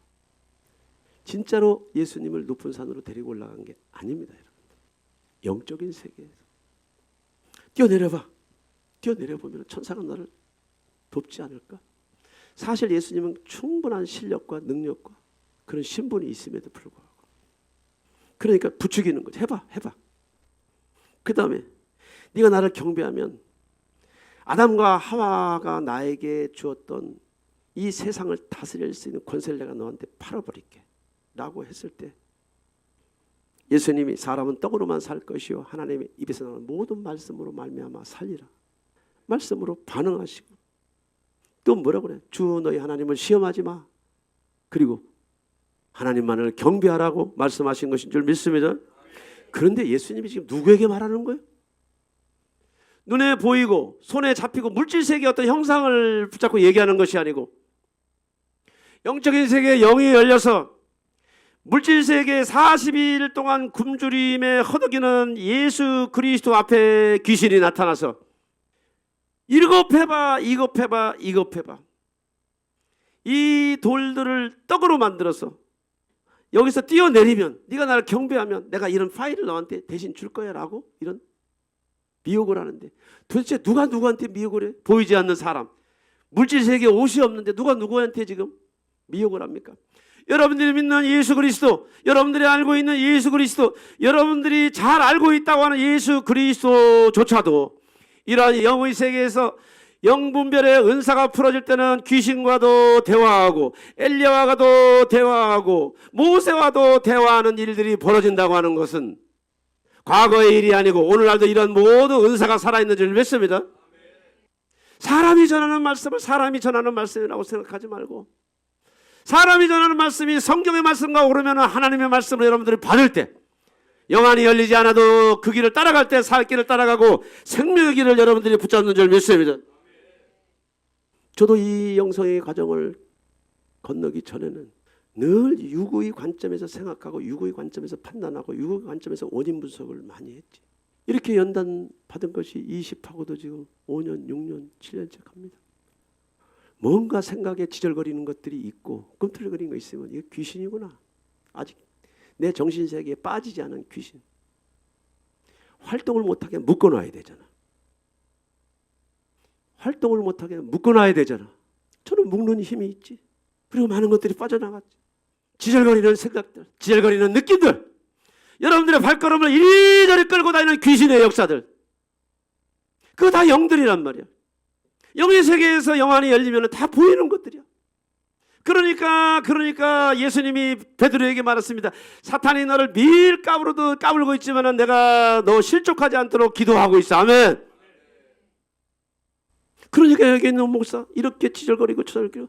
진짜로 예수님을 높은 산으로 데리고 올라간 게 아닙니다, 여러분. 영적인 세계에서 뛰어내려봐. 뛰어내려보면 천사가 너를 돕지 않을까? 사실 예수님은 충분한 실력과 능력과 그런 신분이 있음에도 불구하고 그러니까 부추기는 거지. 해봐. 그 다음에 네가 나를 경배하면 아담과 하와가 나에게 주었던 이 세상을 다스릴 수 있는 권세를 내가 너한테 팔아버릴게 라고 했을 때 예수님이 사람은 떡으로만 살 것이요 하나님의 입에서 나오는 모든 말씀으로 말미암아 살리라. 말씀으로 반응하시고 또 뭐라고 그래? 주 너희 하나님을 시험하지 마. 그리고 하나님만을 경배하라고 말씀하신 것인 줄 믿습니다. 그런데 예수님이 지금 누구에게 말하는 거예요? 눈에 보이고 손에 잡히고 물질 세계의 어떤 형상을 붙잡고 얘기하는 것이 아니고 영적인 세계의 영이 열려서 물질 세계 40일 동안 굶주림에 허덕이는 예수 그리스도 앞에 귀신이 나타나서 이것 해봐. 이 돌들을 떡으로 만들어서 여기서 뛰어내리면 네가 나를 경배하면 내가 이런 파일을 너한테 대신 줄 거야 라고 이런 미혹을 하는데 도대체 누가 누구한테 미혹을 해? 보이지 않는 사람. 물질 세계에 옷이 없는데 누가 누구한테 지금 미혹을 합니까? 여러분들이 믿는 예수 그리스도, 여러분들이 알고 있는 예수 그리스도, 여러분들이 잘 알고 있다고 하는 예수 그리스도조차도 이러한 영의 세계에서 영분별의 은사가 풀어질 때는 귀신과도 대화하고 엘리야와도 대화하고 모세와도 대화하는 일들이 벌어진다고 하는 것은 과거의 일이 아니고 오늘날도 이런 모든 은사가 살아있는 줄 믿습니다. 사람이 전하는 말씀을 사람이 전하는 말씀이라고 생각하지 말고 사람이 전하는 말씀이 성경의 말씀과 오르면 하나님의 말씀을 여러분들이 받을 때 영안이 열리지 않아도 그 길을 따라갈 때 살 길을 따라가고 생명의 길을 여러분들이 붙잡는 줄 믿습니다. 저도 이 영성의 과정을 건너기 전에는 늘 유구의 관점에서 생각하고 유구의 관점에서 판단하고 유구의 관점에서 원인 분석을 많이 했지. 이렇게 연단 받은 것이 20하고도 지금 5년, 6년, 7년째 갑니다. 뭔가 생각에 지절거리는 것들이 있고 꿈틀거리는 거 있으면 이게 귀신이구나. 아직 내 정신세계에 빠지지 않은 귀신. 활동을 못하게 묶어놔야 되잖아. 활동을 못하게 묶어놔야 되잖아. 저는 묶는 힘이 있지. 그리고 많은 것들이 빠져나갔지. 지절거리는 생각들, 지절거리는 느낌들, 여러분들의 발걸음을 이리저리 끌고 다니는 귀신의 역사들, 그거 다 영들이란 말이야. 영의 세계에서 영안이 열리면 다 보이는 것들이야. 그러니까 예수님이 베드로에게 말했습니다. 사탄이 너를 밀가루로도 까불고 있지만 내가 너 실족하지 않도록 기도하고 있어. 아멘. 그러니까 여기 있는 목사 이렇게 지절거리고 처절거리고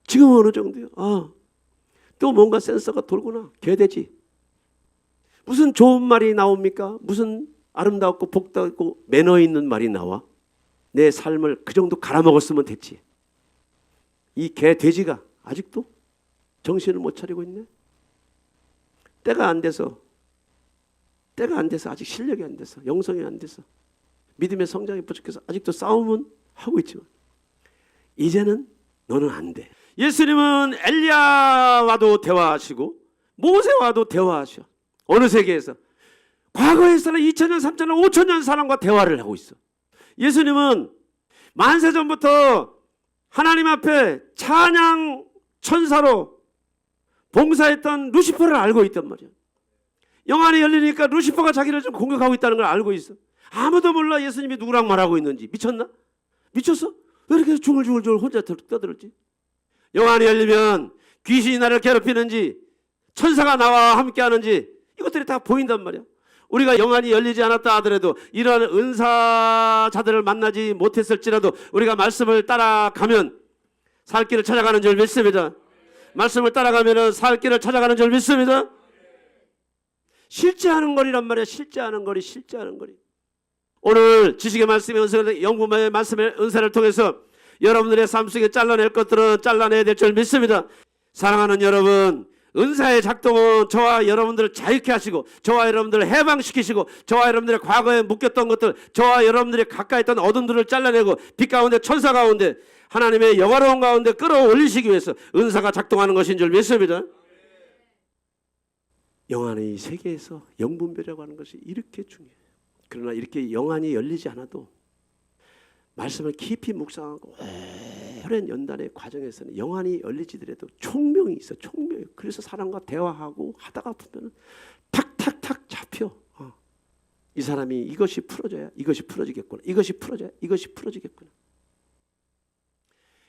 지금 어느 정도요? 또 뭔가 센서가 돌구나. 개돼지. 무슨 좋은 말이 나옵니까? 무슨 아름답고 복되고 매너 있는 말이 나와? 내 삶을 그 정도 갈아먹었으면 됐지. 이 개돼지가 아직도 정신을 못 차리고 있네. 때가 안 돼서 아직 실력이 안 돼서 영성이 안 돼서 믿음의 성장이 부족해서 아직도 싸움은 하고 있지만 이제는 너는 안 돼. 예수님은 엘리야와도 대화하시고 모세와도 대화하셔. 어느 세계에서? 과거에서는 2000년, 3000년, 5000년 사람과 대화를 하고 있어. 예수님은 만세전부터 하나님 앞에 찬양 천사로 봉사했던 루시퍼를 알고 있단 말이야. 영안이 열리니까 루시퍼가 자기를 좀 공격하고 있다는 걸 알고 있어. 아무도 몰라 예수님이 누구랑 말하고 있는지. 미쳤나? 미쳤어? 왜 이렇게 중얼중얼 혼자 떠들었지? 영안이 열리면 귀신이 나를 괴롭히는지 천사가 나와 함께하는지 이것들이 다 보인단 말이야. 우리가 영안이 열리지 않았다 하더라도 이러한 은사자들을 만나지 못했을지라도 우리가 말씀을 따라가면 살 길을 찾아가는 줄 믿습니다. 말씀을 따라가면 살 길을 찾아가는 줄 믿습니다. 실제하는 거리란 말이야. 실제하는 거리. 오늘 지식의 말씀의 은사, 영분의 말씀의 은사를 통해서 여러분들의 삶 속에 잘라낼 것들은 잘라내야 될 줄 믿습니다. 사랑하는 여러분, 은사의 작동은 저와 여러분들을 자유케 하시고 저와 여러분들을 해방시키시고 저와 여러분들의 과거에 묶였던 것들, 저와 여러분들이 가까이 있던 어둠들을 잘라내고 빛 가운데 천사 가운데 하나님의 영화로운 가운데 끌어올리시기 위해서 은사가 작동하는 것인 줄 믿습니다. 영안의 세계에서 영분별이라고 하는 것이 이렇게 중요해요. 그러나 이렇게 영안이 열리지 않아도 말씀을 깊이 묵상하고 오랜 연단의 과정에서는 영안이 열리지더라도 총명이 있어. 총명이. 그래서 사람과 대화하고 하다가 보면 탁탁탁 잡혀. 이 사람이 이것이 풀어져야 이것이 풀어지겠구나. 이것이 풀어져야 이것이 풀어지겠구나.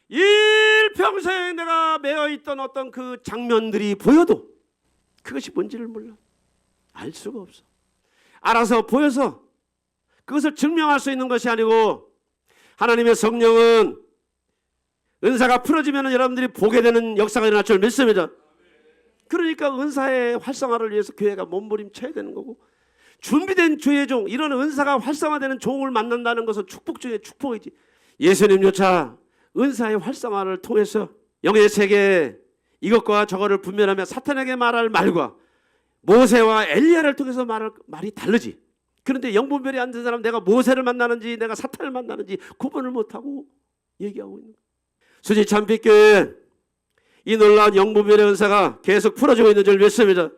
일평생 내가 매여있던 어떤 그 장면들이 보여도 그것이 뭔지를 몰라. 알 수가 없어. 알아서 보여서 그것을 증명할 수 있는 것이 아니고 하나님의 성령은 은사가 풀어지면 여러분들이 보게 되는 역사가 일어날 줄 믿습니다. 그러니까 은사의 활성화를 위해서 교회가 몸부림쳐야 되는 거고 준비된 주의 종, 이런 은사가 활성화되는 종을 만난다는 것은 축복 중에 축복이지. 예수님조차 은사의 활성화를 통해서 영의 세계 이것과 저거를 분별하며 사탄에게 말할 말과 모세와 엘리야를 통해서 말이 다르지. 그런데 영분별이 안 된 사람, 내가 모세를 만나는지 내가 사탄을 만나는지 구분을 못하고 얘기하고 있는 거예요. 수지 참빛교회 이 놀라운 영분별의 은사가 계속 풀어지고 있는 줄 믿습니다.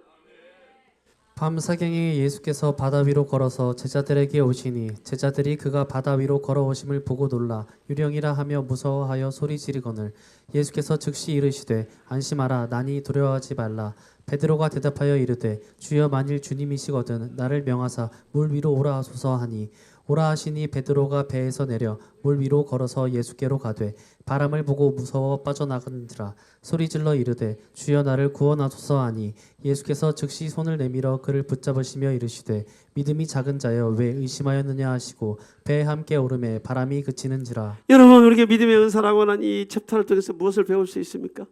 밤사경에 예수께서 바다 위로 걸어서 제자들에게 오시니 제자들이 그가 바다 위로 걸어오심을 보고 놀라 유령이라 하며 무서워하여 소리 지르거늘 예수께서 즉시 이르시되 안심하라 나니 두려워하지 말라. 베드로가 대답하여 이르되 주여 만일 주님이시거든 나를 명하사 물 위로 오라 하소서 하니 오라 하시니 베드로가 배에서 내려 물 위로 걸어서 예수께로 가되 바람을 보고 무서워 빠져나가니라. 소리질러 이르되 주여 나를 구원하소서 하니 예수께서 즉시 손을 내밀어 그를 붙잡으시며 이르시되 믿음이 작은 자여 왜 의심하였느냐 하시고 배에 함께 오르매 바람이 그치는지라.
여러분, 우리에게 믿음의 은사라고 하는 이 챕터를 통해서 무엇을 배울 수 있습니까?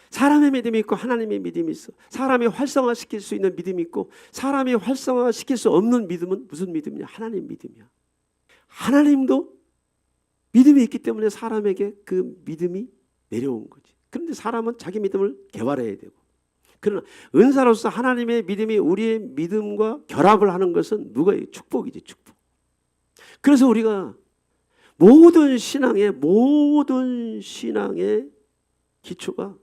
사람의 믿음이 있고 하나님의 믿음이 있어. 사람이 활성화시킬 수 있는 믿음이 있고 사람이 활성화시킬 수 없는 믿음은 무슨 믿음이냐? 하나님 믿음이야. 하나님도 믿음이 있기 때문에 사람에게 그 믿음이 내려온 거지. 그런데 사람은 자기 믿음을 개발해야 되고, 그러나 은사로서 하나님의 믿음이 우리의 믿음과 결합을 하는 것은 누가의 축복이지, 축복. 그래서 우리가 모든 신앙의 기초가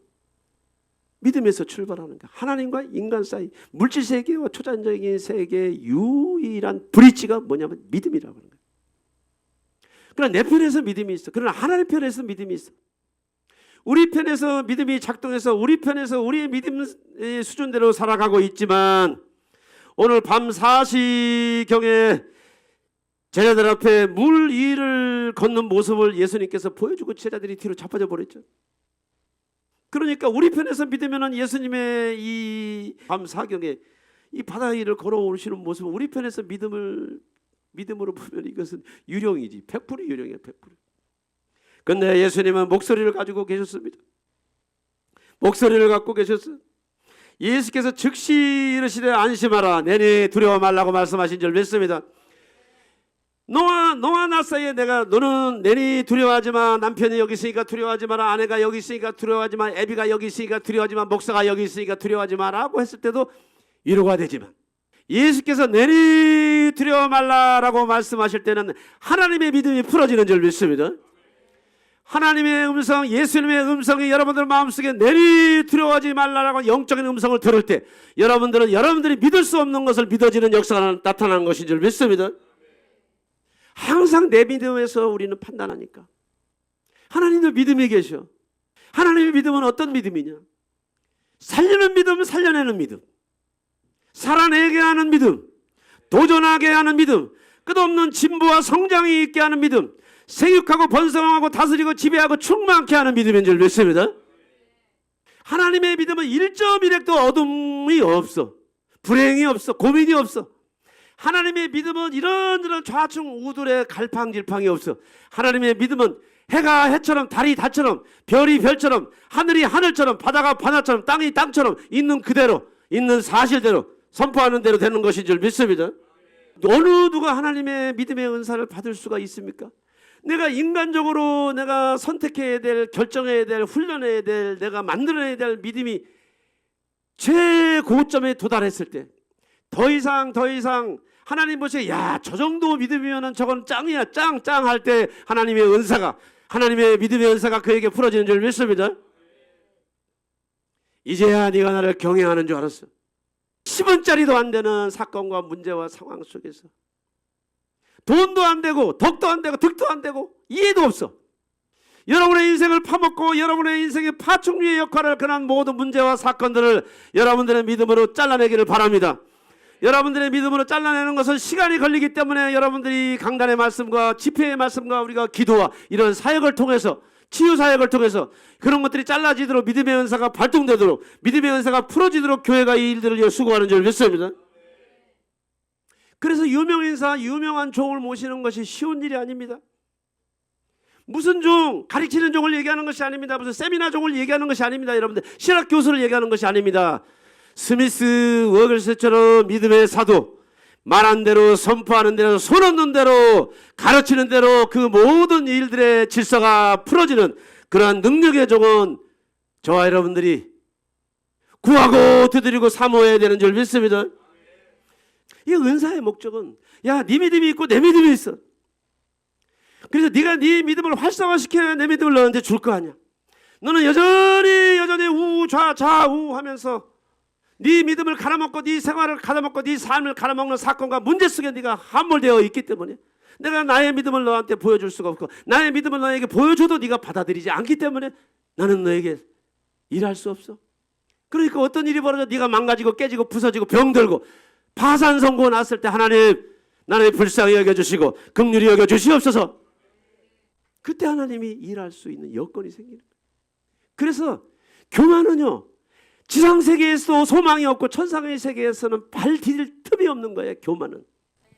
믿음에서 출발하는 거야. 하나님과 인간 사이, 물질 세계와 초자연적인 세계의 유일한 브릿지가 뭐냐면 믿음이라고 하는 거야. 그러나 내 편에서 믿음이 있어. 그러나 하나님 편에서 믿음이 있어. 우리 편에서 믿음이 작동해서 우리 편에서 우리의 믿음의 수준대로 살아가고 있지만 오늘 밤 4시경에 제자들 앞에 물 위를 걷는 모습을 예수님께서 보여주고 제자들이 뒤로 자빠져 버렸죠. 그러니까 우리 편에서 믿으면 예수님의 이 밤 4경에 이 바다 위를 걸어오시는 모습은 우리 편에서 믿음을 믿음으로 보면 이것은 유령이지. 100% 유령이야. 100%. 근데 예수님은 목소리를 가지고 계셨습니다. 목소리를 갖고 계셨어요. 예수께서 즉시 이르시되 안심하라 내니 두려워 말라고 말씀하신 줄 믿습니다. 너와 나 사이에 너는 내니 두려워하지 마. 남편이 여기 있으니까 두려워하지 마라. 아내가 여기 있으니까 두려워하지 마. 애비가 여기 있으니까 두려워하지 마. 목사가 여기 있으니까 두려워하지 마라고 했을 때도 위로가 되지만 예수께서 내니 두려워 말라라고 말씀하실 때는 하나님의 믿음이 풀어지는 줄 믿습니다. 하나님의 음성, 예수님의 음성이 여러분들 마음속에 내니 두려워하지 말라라고 영적인 음성을 들을 때 여러분들은 여러분들이 믿을 수 없는 것을 믿어지는 역사가 나타나는 것인 줄 믿습니다. 항상 내 믿음에서 우리는 판단하니까. 하나님도 믿음이 계셔. 하나님의 믿음은 어떤 믿음이냐? 살리는 믿음, 살려내는 믿음, 살아내게 하는 믿음, 도전하게 하는 믿음, 끝없는 진보와 성장이 있게 하는 믿음, 생육하고 번성하고 다스리고 지배하고 충만케 하는 믿음인 줄 믿습니다. 하나님의 믿음은 1.1핵도 어둠이 없어. 불행이 없어. 고민이 없어. 하나님의 믿음은 이런저런 좌충 우둘의 갈팡질팡이 없어. 하나님의 믿음은 해가 해처럼 달이 달처럼 별이 별처럼 하늘이 하늘처럼 바다가 바다처럼 땅이 땅처럼 있는 그대로 있는 사실대로 선포하는 대로 되는 것인 줄 믿습니다. 어느 누가 하나님의 믿음의 은사를 받을 수가 있습니까? 내가 인간적으로 내가 선택해야 될, 결정해야 될, 훈련해야 될, 내가 만들어내야 될 믿음이 최고점에 도달했을 때 더 이상 하나님 보시기에 야, 저 정도 믿음이면 저건 짱이야, 짱 할 때 하나님의 은사가, 하나님의 믿음의 은사가 그에게 풀어지는 줄 믿습니다. 이제야 네가 나를 경외하는 줄 알았어. 10원짜리도 안 되는 사건과 문제와 상황 속에서 돈도 안 되고 덕도 안 되고 득도 안 되고 이해도 없어. 여러분의 인생을 파먹고 여러분의 인생의 파충류의 역할을 그런 모든 문제와 사건들을 여러분들의 믿음으로 잘라내기를 바랍니다. 여러분들의 믿음으로 잘라내는 것은 시간이 걸리기 때문에 여러분들이 강단의 말씀과 집회의 말씀과 우리가 기도와 이런 사역을 통해서 치유 사역을 통해서 그런 것들이 잘라지도록 믿음의 은사가 발동되도록 믿음의 은사가 풀어지도록 교회가 이 일들을 수고하는 줄 믿습니다. 그래서 유명인사, 유명한 종을 모시는 것이 쉬운 일이 아닙니다. 무슨 종, 가르치는 종을 얘기하는 것이 아닙니다. 무슨 세미나 종을 얘기하는 것이 아닙니다. 여러분들 신학 교수를 얘기하는 것이 아닙니다. 스미스 워글스처럼 믿음의 사도, 말한 대로 선포하는 대로 손 얻는 대로 가르치는 대로 그 모든 일들의 질서가 풀어지는 그러한 능력의 종은 저와 여러분들이 구하고 두드리고 사모해야 되는 줄 믿습니다. 이 은사의 목적은 야, 네 믿음이 있고 내 믿음이 있어. 그래서 네가 네 믿음을 활성화시켜야 내 믿음을 너한테 줄 거 아니야. 너는 여전히 우좌좌우 하면서 네 믿음을 갈아먹고 네 생활을 갈아먹고 네 삶을 갈아먹는 사건과 문제 속에 네가 함몰되어 있기 때문에 내가 나의 믿음을 너한테 보여줄 수가 없고 나의 믿음을 너에게 보여줘도 네가 받아들이지 않기 때문에 나는 너에게 일할 수 없어. 그러니까 어떤 일이 벌어져 네가 망가지고 깨지고 부서지고 병들고 파산 선고 났을 때 하나님 나를 불쌍히 여겨주시고 긍휼히 여겨주시옵소서. 그때 하나님이 일할 수 있는 여건이 생기는 거예요. 그래서 교만은요 지상세계에서도 소망이 없고 천상의 세계에서는 발 디딜 틈이 없는 거예요. 교만은.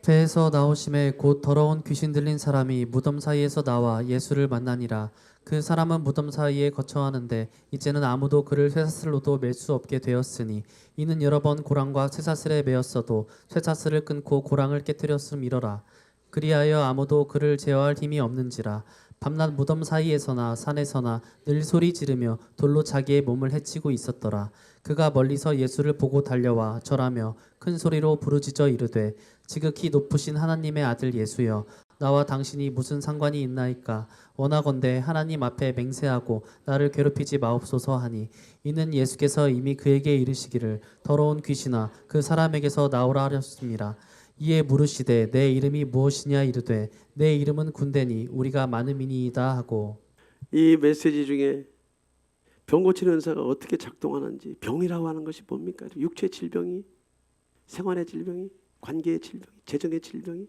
배에서 나오심에 곧 더러운 귀신 들린 사람이 무덤 사이에서 나와 예수를 만나니라. 그 사람은 무덤 사이에 거처하는데 이제는 아무도 그를 쇠사슬로도 맬 수 없게 되었으니 이는 여러 번 고랑과 쇠사슬에 매었어도 쇠사슬을 끊고 고랑을 깨뜨렸음이러라. 그리하여 아무도 그를 제어할 힘이 없는지라. 밤낮 무덤 사이에서나 산에서나 늘 소리 지르며 돌로 자기의 몸을 해치고 있었더라. 그가 멀리서 예수를 보고 달려와 절하며 큰 소리로 부르짖어 이르되 지극히 높으신 하나님의 아들 예수여 나와 당신이 무슨 상관이 있나이까. 원하건대 하나님 앞에 맹세하고 나를 괴롭히지 마옵소서 하니 이는 예수께서 이미 그에게 이르시기를 더러운 귀신아 그 사람에게서 나오라 하셨습니다. 이에 물으시되 내 이름이 무엇이냐 이르되 내 이름은 군대니 우리가 많음이니이다 하고.
이 메시지 중에 병 고치는 은사가 어떻게 작동하는지, 병이라고 하는 것이 뭡니까? 육체 질병이, 생활의 질병이, 관계의 질병이, 재정의 질병이,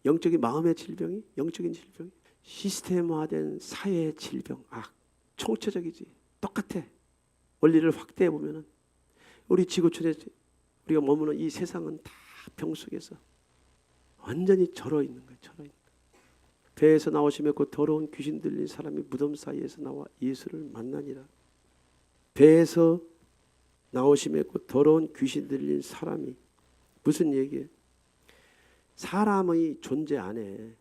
영적인 마음의 질병이, 영적인 질병이, 시스템화된 사회의 질병, 총체적이지. 똑같아. 원리를 확대해 보면은 우리 지구촌에 우리가 머무는 이 세상은 다 병 속에서 완전히 절어 있는 거예요. 절어 있는 거예요. 배에서 나오시며 그 더러운 귀신 들린 사람이 무덤 사이에서 나와 예수를 만나니라. 배에서 나오시며 그 더러운 귀신 들린 사람이 무슨 얘기예요? 사람의 존재 안에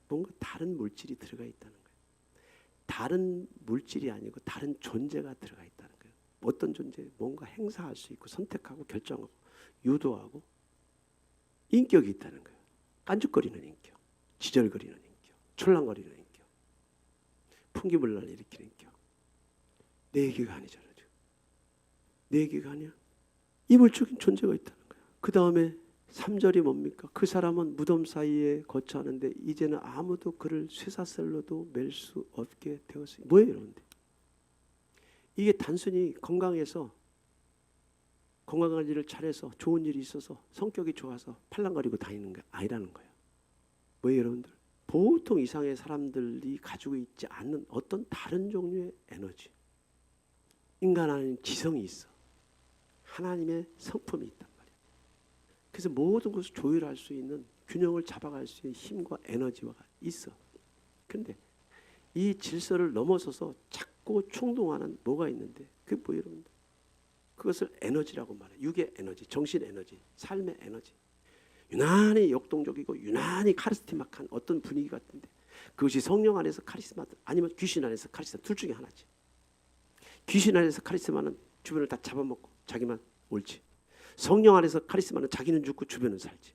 뭔가 다른 물질이 들어가 있다는 거예요. 다른 물질이 아니고 다른 존재가 들어가 있다는 거예요. 어떤 존재? 뭔가 행사할 수 있고 선택하고 결정하고 유도하고 인격이 있다는 거예요. 깐죽거리는 인격, 지절거리는 인격, 출랑거리는 인격, 풍기불란을 일으키는 인격. 내 얘기가 아니잖아요. 내 얘기가 아니야. 이물적인 존재가 있다는 거예요. 그 다음에 3절이 뭡니까? 그 사람은 무덤 사이에 거처하는데 이제는 아무도 그를 쇠사슬로도 맬 수 없게 되었어요. 뭐예요, 여러분들? 이게 단순히 건강해서 건강한 일을 잘해서 좋은 일이 있어서 성격이 좋아서 팔랑거리고 다니는 게 아니라는 거예요. 뭐예요, 여러분들? 보통 이상의 사람들이 가지고 있지 않는 어떤 다른 종류의 에너지. 인간 안에는 지성이 있어. 하나님의 성품이 있단 말이에요. 그래서 모든 것을 조율할 수 있는, 균형을 잡아갈 수 있는 힘과 에너지가 있어. 그런데 이 질서를 넘어서서 자꾸 충동하는 뭐가 있는데 그게 뭐예요, 여러분들? 그것을 에너지라고 말해요. 육의 에너지, 정신 에너지, 삶의 에너지. 유난히 역동적이고 유난히 카리스마틱한 어떤 분위기 같은데 그것이 성령 안에서 카리스마 아니면 귀신 안에서 카리스마 둘 중에 하나지. 귀신 안에서 카리스마는 주변을 다 잡아먹고 자기만 옳지. 성령 안에서 카리스마는 자기는 죽고 주변은 살지.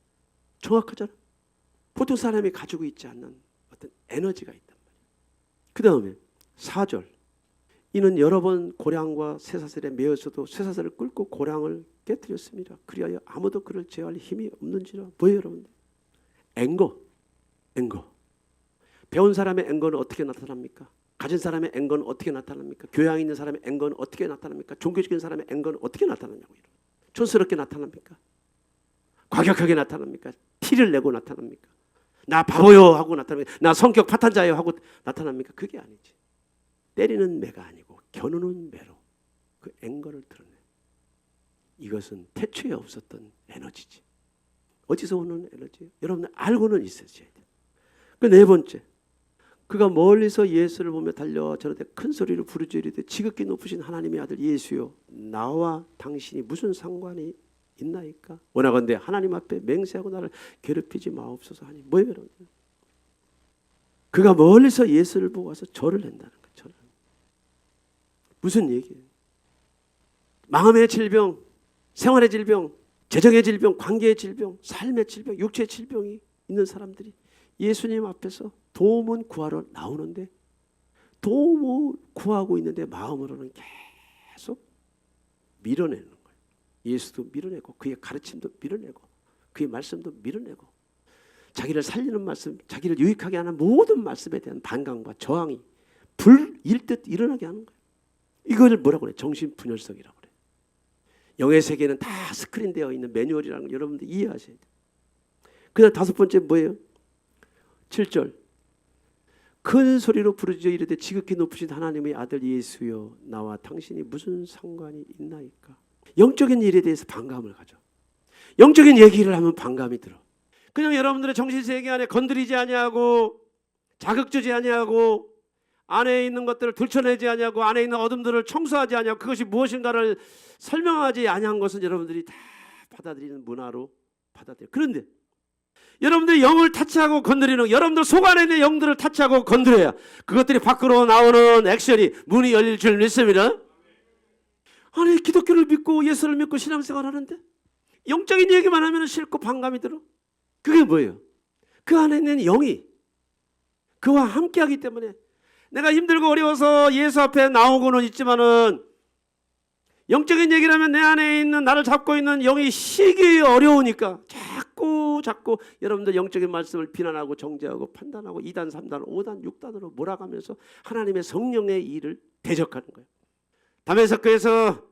정확하잖아. 보통 사람이 가지고 있지 않는 어떤 에너지가 있단 말이야. 그 다음에 4절. 이는 여러 번 고량과 쇠사슬에 매어서도 쇠사슬을 끌고 고량을 깨뜨렸습니다. 그리하여 아무도 그를 제어할 힘이 없는지라. 뭐예요, 여러분들? 앵거. 배운 사람의 앵거는 어떻게 나타납니까? 가진 사람의 앵거는 어떻게 나타납니까? 교양 있는 사람의 앵거는 어떻게 나타납니까? 종교적인 사람의 앵거는 어떻게 나타나냐고요. 촌스럽게 나타납니까? 과격하게 나타납니까? 티를 내고 나타납니까? 나 바보요 하고 나타납니까? 나 성격 파탄자요 하고 나타납니까? 그게 아니지. 때리는 매가 아니고 겨누는 매로 그 앵거를 드러내. 이것은 태초에 없었던 에너지지. 어디서 오는 에너지예요? 여러분들 알고는 있으셔야 돼요. 그 네 번째. 그가 멀리서 예수를 보며 달려와 저런데 큰 소리로 부르짖으되 지극히 높으신 하나님의 아들 예수여 나와 당신이 무슨 상관이 있나이까? 원하건대 하나님 앞에 맹세하고 나를 괴롭히지 마옵소서 하니 뭐예요, 여러분? 그가 멀리서 예수를 보고 와서 절을 한다는 거예요. 절을. 무슨 얘기예요? 마음의 질병, 생활의 질병, 재정의 질병, 관계의 질병, 삶의 질병, 육체의 질병이 있는 사람들이 예수님 앞에서 도움은 구하러 나오는데 도움을 구하고 있는데 마음으로는 계속 밀어내는 거예요. 예수도 밀어내고 그의 가르침도 밀어내고 그의 말씀도 밀어내고 자기를 살리는 말씀, 자기를 유익하게 하는 모든 말씀에 대한 반감과 저항이 불일 듯 일어나게 하는 거예요. 이걸 뭐라고 그래요? 정신분열성이라고 그래요. 영의 세계는 다 스크린되어 있는 매뉴얼이라는 걸 여러분들 이해하셔야 돼요. 그다음 다섯 번째 뭐예요? 7절. 큰 소리로 부르짖어 이르되 지극히 높으신 하나님의 아들 예수여 나와 당신이 무슨 상관이 있나이까? 영적인 일에 대해서 반감을 가져. 영적인 얘기를 하면 반감이 들어. 그냥 여러분들의 정신세계 안에 건드리지 아니하고 자극주지 아니하고 안에 있는 것들을 들춰내지 아니하고 안에 있는 어둠들을 청소하지 아니하고 그것이 무엇인가를 설명하지 아니한 것은 여러분들이 다 받아들이는 문화로 받아들여요. 그런데 여러분들이 영을 타치하고 건드리는, 여러분들 속 안에 있는 영들을 타치하고 건드려야 그것들이 밖으로 나오는 액션이 문이 열릴 줄 믿습니다. 아니 기독교를 믿고 예수를 믿고 신앙생활 하는데 영적인 얘기만 하면 싫고 반감이 들어. 그게 뭐예요? 그 안에 있는 영이 그와 함께하기 때문에 내가 힘들고 어려워서 예수 앞에 나오고는 있지만은 영적인 얘기를 하면 내 안에 있는 나를 잡고 있는 영이 쉬기 어려우니까 자꾸 여러분들 영적인 말씀을 비난하고 정죄하고 판단하고 2단, 3단, 5단, 6단으로 몰아가면서 하나님의 성령의 일을 대적하는 거예요. 다메섹크에서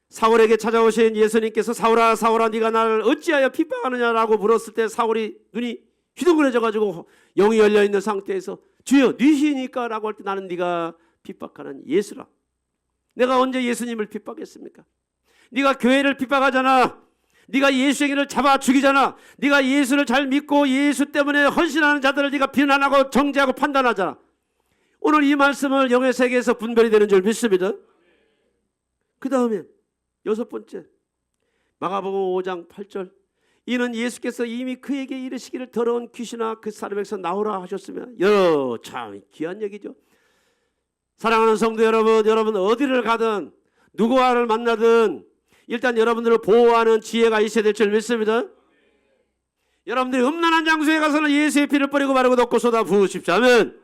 사울에게 찾아오신 예수님께서 사울아 사울아 네가 나를 어찌하여 핍박하느냐라고 물었을 때 사울이 눈이 휘둥그레져 가지고 영이 열려 있는 상태에서 주여 네시니까 라고 할 때 나는 네가 핍박하는 예수라. 내가 언제 예수님을 핍박했습니까? 네가 교회를 핍박하잖아. 네가 예수행위를 잡아 죽이잖아. 네가 예수를 잘 믿고 예수 때문에 헌신하는 자들을 네가 비난하고 정죄하고 판단하잖아. 오늘 이 말씀을 영의 세계에서 분별이 되는 줄 믿습니다. 그 다음에 여섯 번째, 마가복음 5장 8절, 이는 예수께서 이미 그에게 이르시기를 더러운 귀신아 그 사람에게서 나오라 하셨으면. 참 귀한 얘기죠. 사랑하는 성도 여러분, 여러분 어디를 가든 누구와를 만나든 일단 여러분들을 보호하는 지혜가 있어야 될 줄 믿습니다. 여러분들이 음란한 장소에 가서는 예수의 피를 뿌리고 바르고 덮고 쏟아 부으십시오. 아멘.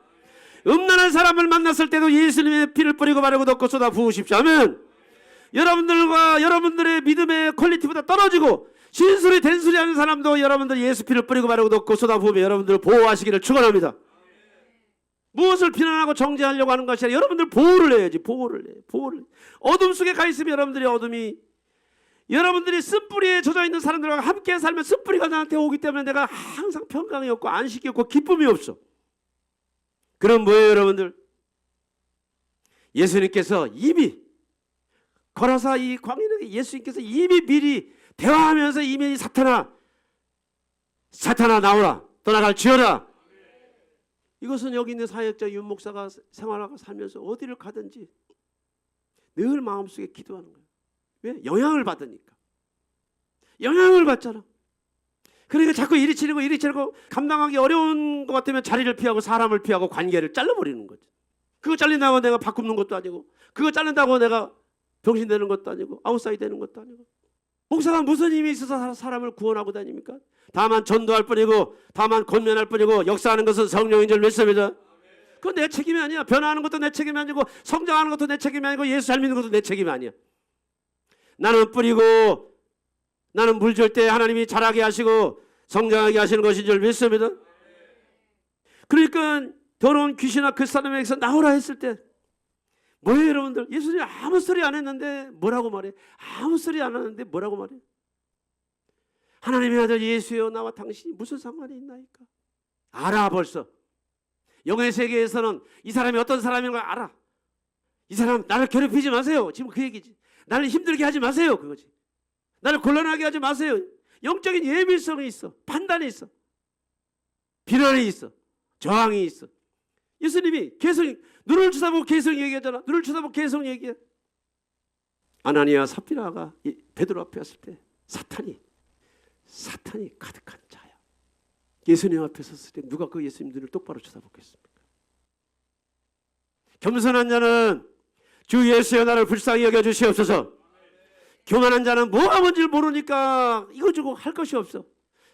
음란한 사람을 만났을 때도 예수님의 피를 뿌리고 바르고 덮고 쏟아 부으십시오. 아멘. 여러분들과 여러분들의 믿음의 퀄리티보다 떨어지고 신술이 된술이 하는 사람도 여러분들 예수 피를 뿌리고 바르고 덮고 쏟아 부으며 여러분들을 보호하시기를 축원합니다. 무엇을 비난하고 정죄하려고 하는 것이 아니라 여러분들 보호를 해야지. 보호를 해. 어둠 속에 가 있으면 여러분들의 어둠이, 여러분들이 쓴뿌리에 젖어 있는 사람들과 함께 살면 쓴뿌리가 나한테 오기 때문에 내가 항상 평강이 없고 안식이 없고 기쁨이 없어. 그럼 뭐예요 여러분들? 예수님께서 이미 걸어서 이 광야에 예수님께서 이미 미리 대화하면서 이미 사탄아 나오라, 떠나갈지어다. 이것은 여기 있는 사역자 윤 목사가 생활하고 살면서 어디를 가든지 늘 마음속에 기도하는 거예요. 왜? 영향을 받으니까. 영향을 받잖아. 그러니까 자꾸 이리 치르고 감당하기 어려운 것 같으면 자리를 피하고 사람을 피하고 관계를 잘라버리는 거지. 그거 잘린다고 내가 바꾸는 것도 아니고, 그거 자른다고 내가 병신 되는 것도 아니고, 아웃사이드 되는 것도 아니고. 목사가 무슨 힘이 있어서 사람을 구원하고 다닙니까? 다만 전도할 뿐이고, 다만 권면할 뿐이고, 역사하는 것은 성령인 줄 믿습니다. 그건 내 책임이 아니야. 변화하는 것도 내 책임이 아니고, 성장하는 것도 내 책임이 아니고, 예수 잘 믿는 것도 내 책임이 아니야. 나는 뿌리고 나는 물 줄 때 하나님이 자라게 하시고 성장하게 하시는 것인 줄 믿습니다. 그러니까 더러운 귀신아 그 사람에게서 나오라 했을 때 뭐예요 여러분들? 예수님이 아무 소리 안 했는데 뭐라고 말해? 아무 소리 안 하는데 뭐라고 말해? 하나님의 아들 예수여 나와 당신이 무슨 상관이 있나이까? 알아 벌써. 영의 세계에서는 이 사람이 어떤 사람인 걸 알아. 이 사람 나를 괴롭히지 마세요. 지금 그 얘기지. 나를 힘들게 하지 마세요. 그거지. 나를 곤란하게 하지 마세요. 영적인 예민성이 있어. 판단이 있어. 비난이 있어. 저항이 있어. 예수님이 계속 눈을 쳐다보고 계속 얘기하잖아. 눈을 쳐다보고 계속 얘기해. 아나니아 삽비라가 베드로 앞에 왔을 때 사탄이 가득한 자야. 예수님 앞에 섰을 때 누가 그 예수님 눈을 똑바로 쳐다보겠습니까? 겸손한 자는 주 예수여 나를 불쌍히 여겨주시옵소서. 교만한 자는 뭐가 뭔지 모르니까 이거저거 할 것이 없어.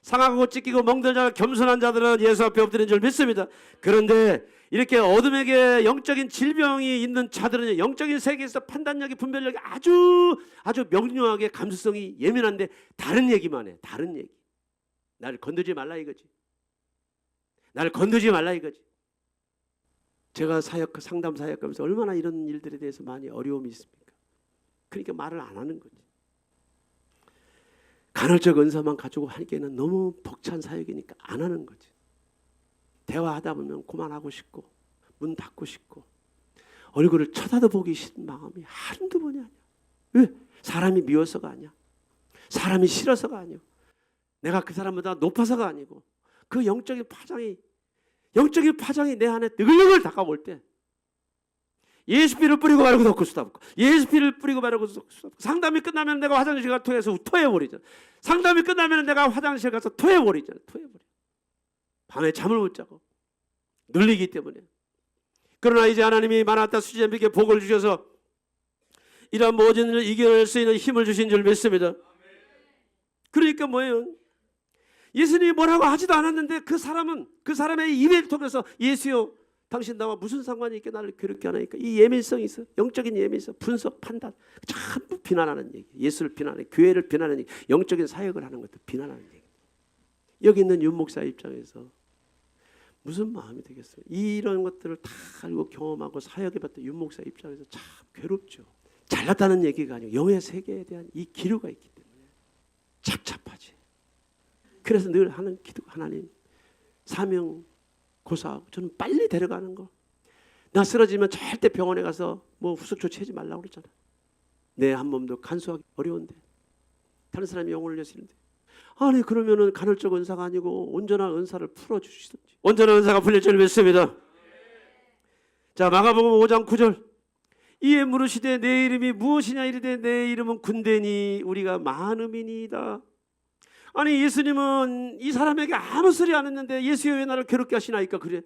상하고 찢기고 멍든 자 겸손한 자들은 예수 앞에 엎드리는 줄 믿습니다. 그런데 이렇게 어둠에게 영적인 질병이 있는 자들은 영적인 세계에서 판단력이 분별력이 아주 명료하게 감수성이 예민한데 다른 얘기만 해. 다른 얘기. 나를 건드리지 말라 이거지. 나를 건드리지 말라 이거지. 제가 상담 사역하면서 얼마나 이런 일들에 대해서 많이 어려움이 있습니까? 그러니까 말을 안 하는 거지. 간헐적 은사만 가지고 하기에는 너무 벅찬 사역이니까 안 하는 거지. 대화하다 보면 그만하고 싶고 문 닫고 싶고 얼굴을 쳐다도 보기 싫은 마음이 한두 번이 아니야. 왜? 사람이 미워서가 아니야. 사람이 싫어서가 아니야. 내가 그 사람보다 높아서가 아니고 그 영적인 파장이 내 안에 느글느글 다가올 때 예수 피를 뿌리고 바르고 덮고 쏟아붓고 예수 피를 뿌리고 바르고 쏟아붓고 상담이 끝나면 내가 화장실 가서 토해버리잖아. 상담이 끝나면 내가 화장실 가서 토해버리잖아. 토해버려. 밤에 잠을 못 자고 눌리기 때문에. 그러나 이제 하나님이 마나타 수제비에게 복을 주셔서 이러한 모든 일을 이겨낼 수 있는 힘을 주신 줄 믿습니다. 그러니까 뭐예요? 예수님이 뭐라고 하지도 않았는데 그 사람의 입을 통해서 예수여 당신 나와 무슨 상관이 있게 나를 괴롭게 하나니까 이 예민성이 있어. 영적인 예민성, 분석, 판단 전부 비난하는 얘기. 예수를 비난하는 교회를 비난하는 얘기. 영적인 사역을 하는 것도 비난하는 얘기. 여기 있는 윤 목사 입장에서 무슨 마음이 되겠어요? 이런 것들을 다 알고 경험하고 사역해봤던 윤 목사 입장에서 참 괴롭죠. 잘났다는 얘기가 아니고 영의 세계에 대한 이 기류가 있기 때문에 착잡하지. 그래서 늘 하는 기도, 하나님 사명 고사하고 저는 빨리 데려가는 거. 나 쓰러지면 절대 병원에 가서 뭐 후속 조치하지 말라고 그랬잖아. 내 한 몸도 간수하기 어려운데 다른 사람이 영혼을 내시는데, 아니 그러면은 간헐적 은사가 아니고 온전한 은사를 풀어주시든지 온전한 은사가 풀릴 줄 믿습니다. 자, 마가복음 5장 9절, 이에 물으시되 내 이름이 무엇이냐 이르되 내 이름은 군대니 우리가 많음이니이다. 아니 예수님은 이 사람에게 아무 소리 안 했는데 예수여 왜 나를 괴롭게 하시나이까 그래.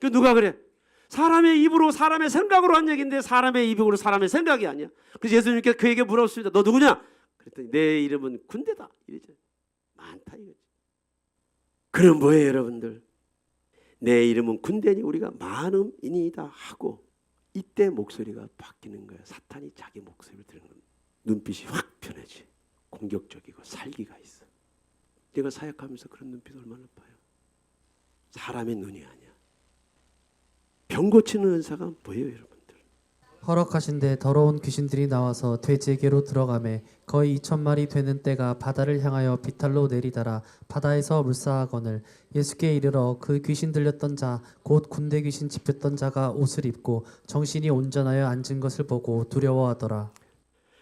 그 누가 그래? 사람의 입으로 사람의 생각으로 한 얘기인데 사람의 입으로 사람의 생각이 아니야. 그래서 예수님께서 그에게 물었습니다. 너 누구냐? 그랬더니 내 이름은 군대다 이러죠. 많다 이거지. 그럼 뭐예요 여러분들? 내 이름은 군대니 우리가 많음이니이다 하고 이때 목소리가 바뀌는 거야. 사탄이 자기 목소리를 들은 겁니다. 눈빛이 확 변해지. 공격적이고 살기가 있어. 내가 사역하면서 그런 눈빛 얼마나 봐요. 사람의 눈이 아니야. 병 고치는 은사가 뭐예요 여러분들?
허락하신데 더러운 귀신들이 나와서 돼지에게로 들어가매 거의 2,000마리 되는 떼가 바다를 향하여 비탈로 내리다라 바다에서 물사하거늘 예수께 이르러 그 귀신 들렸던 자 곧 군대 귀신 집혔던 자가 옷을 입고 정신이 온전하여 앉은 것을 보고 두려워하더라.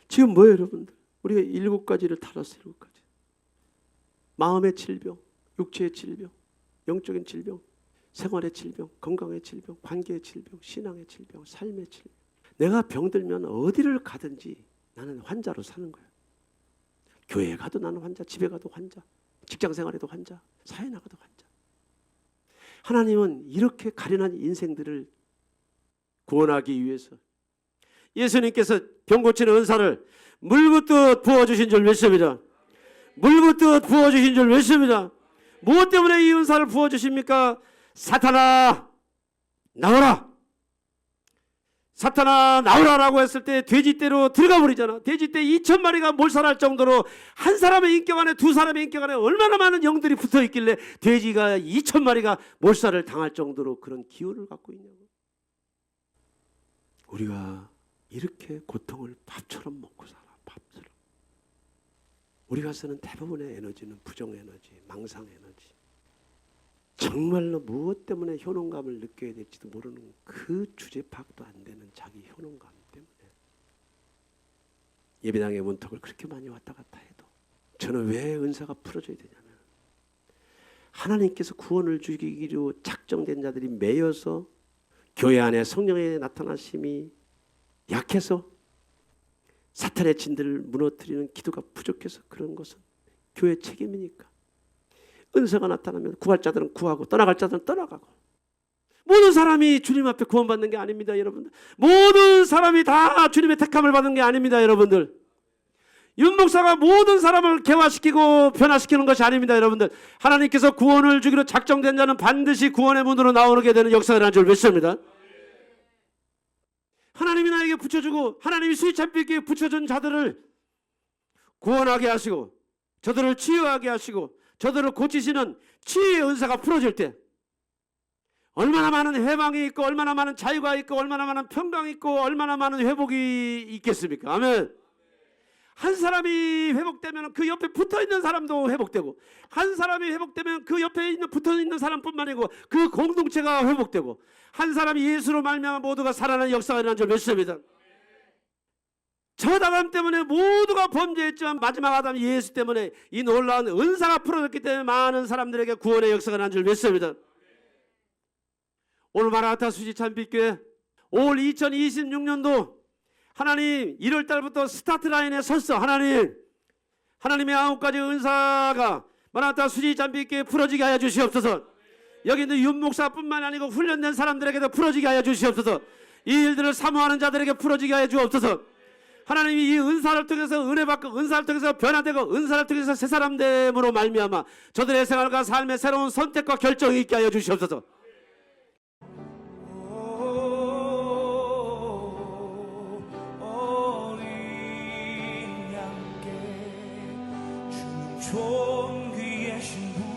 지금 뭐예요 여러분들? 우리가 7가지를 다뤘어요. 7가지. 마음의 질병, 육체의 질병, 영적인 질병, 생활의 질병, 건강의 질병, 관계의 질병, 신앙의 질병, 삶의 질병. 내가 병들면 어디를 가든지 나는 환자로 사는 거야. 교회에 가도 나는 환자, 집에 가도 환자, 직장 생활에도 환자, 사회 나가도 환자. 하나님은 이렇게 가련한 인생들을 구원하기 위해서 예수님께서 병 고치는 은사를 물붓듯 부어주신 줄 믿습니다. 물붓듯 부어주신 줄 믿습니다. 무엇 때문에 이 은사를 부어주십니까? 사탄아 나오라. 사탄아 나오라라고 했을 때 돼지떼로 들어가 버리잖아. 돼지떼 2,000마리가 몰살할 정도로 한 사람의 인격 안에 두 사람의 인격 안에 얼마나 많은 영들이 붙어 있길래 돼지가 2,000마리가 몰살을 당할 정도로 그런 기운을 갖고 있냐고. 우리가 이렇게 고통을 밥처럼 먹고 살아. 밥처럼. 우리가 쓰는 대부분의 에너지는 부정 에너지, 망상 에너지. 정말로 무엇 때문에 효능감을 느껴야 될지도 모르는 그 주제 파악도 안 되는 자기 효능감 때문에 예배당의 문턱을 그렇게 많이 왔다 갔다 해도 저는 왜 은사가 풀어져야 되냐면 하나님께서 구원을 주기로 작정된 자들이 매여서 교회 안에 성령의 나타나심이 약해서 사탄의 진들을 무너뜨리는 기도가 부족해서 그런 것은 교회 책임이니까. 은사가 나타나면 구할 자들은 구하고 떠나갈 자들은 떠나가고. 모든 사람이 주님 앞에 구원받는 게 아닙니다 여러분들. 모든 사람이 다 주님의 택함을 받는 게 아닙니다 여러분들. 윤 목사가 모든 사람을 개화시키고 변화시키는 것이 아닙니다 여러분들. 하나님께서 구원을 주기로 작정된 자는 반드시 구원의 문으로 나오게 되는 역사가 일어날 줄 믿습니다. 하나님이 나에게 붙여주고 하나님이 수위찬빛기에 붙여준 자들을 구원하게 하시고 저들을 치유하게 하시고 저들을 고치시는 치유의 은사가 풀어질 때 얼마나 많은 해방이 있고 얼마나 많은 자유가 있고 얼마나 많은 평강이 있고 얼마나 많은 회복이 있겠습니까? 아멘. 한 사람이 회복되면 그 옆에 붙어있는 사람도 회복되고 한 사람이 회복되면 그 옆에 붙어있는 사람뿐만 아니고 그 공동체가 회복되고 한 사람이 예수로 말미암아 모두가 살아나는 역사가 일어난 줄 믿습니다. 첫 아담 때문에 모두가 범죄했지만 마지막 아담 예수 때문에 이 놀라운 은사가 풀어졌기 때문에 많은 사람들에게 구원의 역사가 난 줄 믿습니다. 오늘 마라나타 수지찬빛교회 올 2026년도 하나님 1월달부터 스타트 라인에 섰어. 하나님의 9가지 은사가 마라나타 수지찬빛교회에 풀어지게 하여 주시옵소서. 여기 있는 윤 목사뿐만 아니고 훈련된 사람들에게도 풀어지게 하여 주시옵소서. 이 일들을 사모하는 자들에게 풀어지게 하여 주옵소서. 하나님이 이 은사를 통해서 은혜 받고 은사를 통해서 변화되고 은사를 통해서 새 사람 됨으로 말미암아 저들의 생활과 삶의 새로운 선택과 결정이 있게 하여 주시옵소서.
어린 양께 주는 존귀하신 분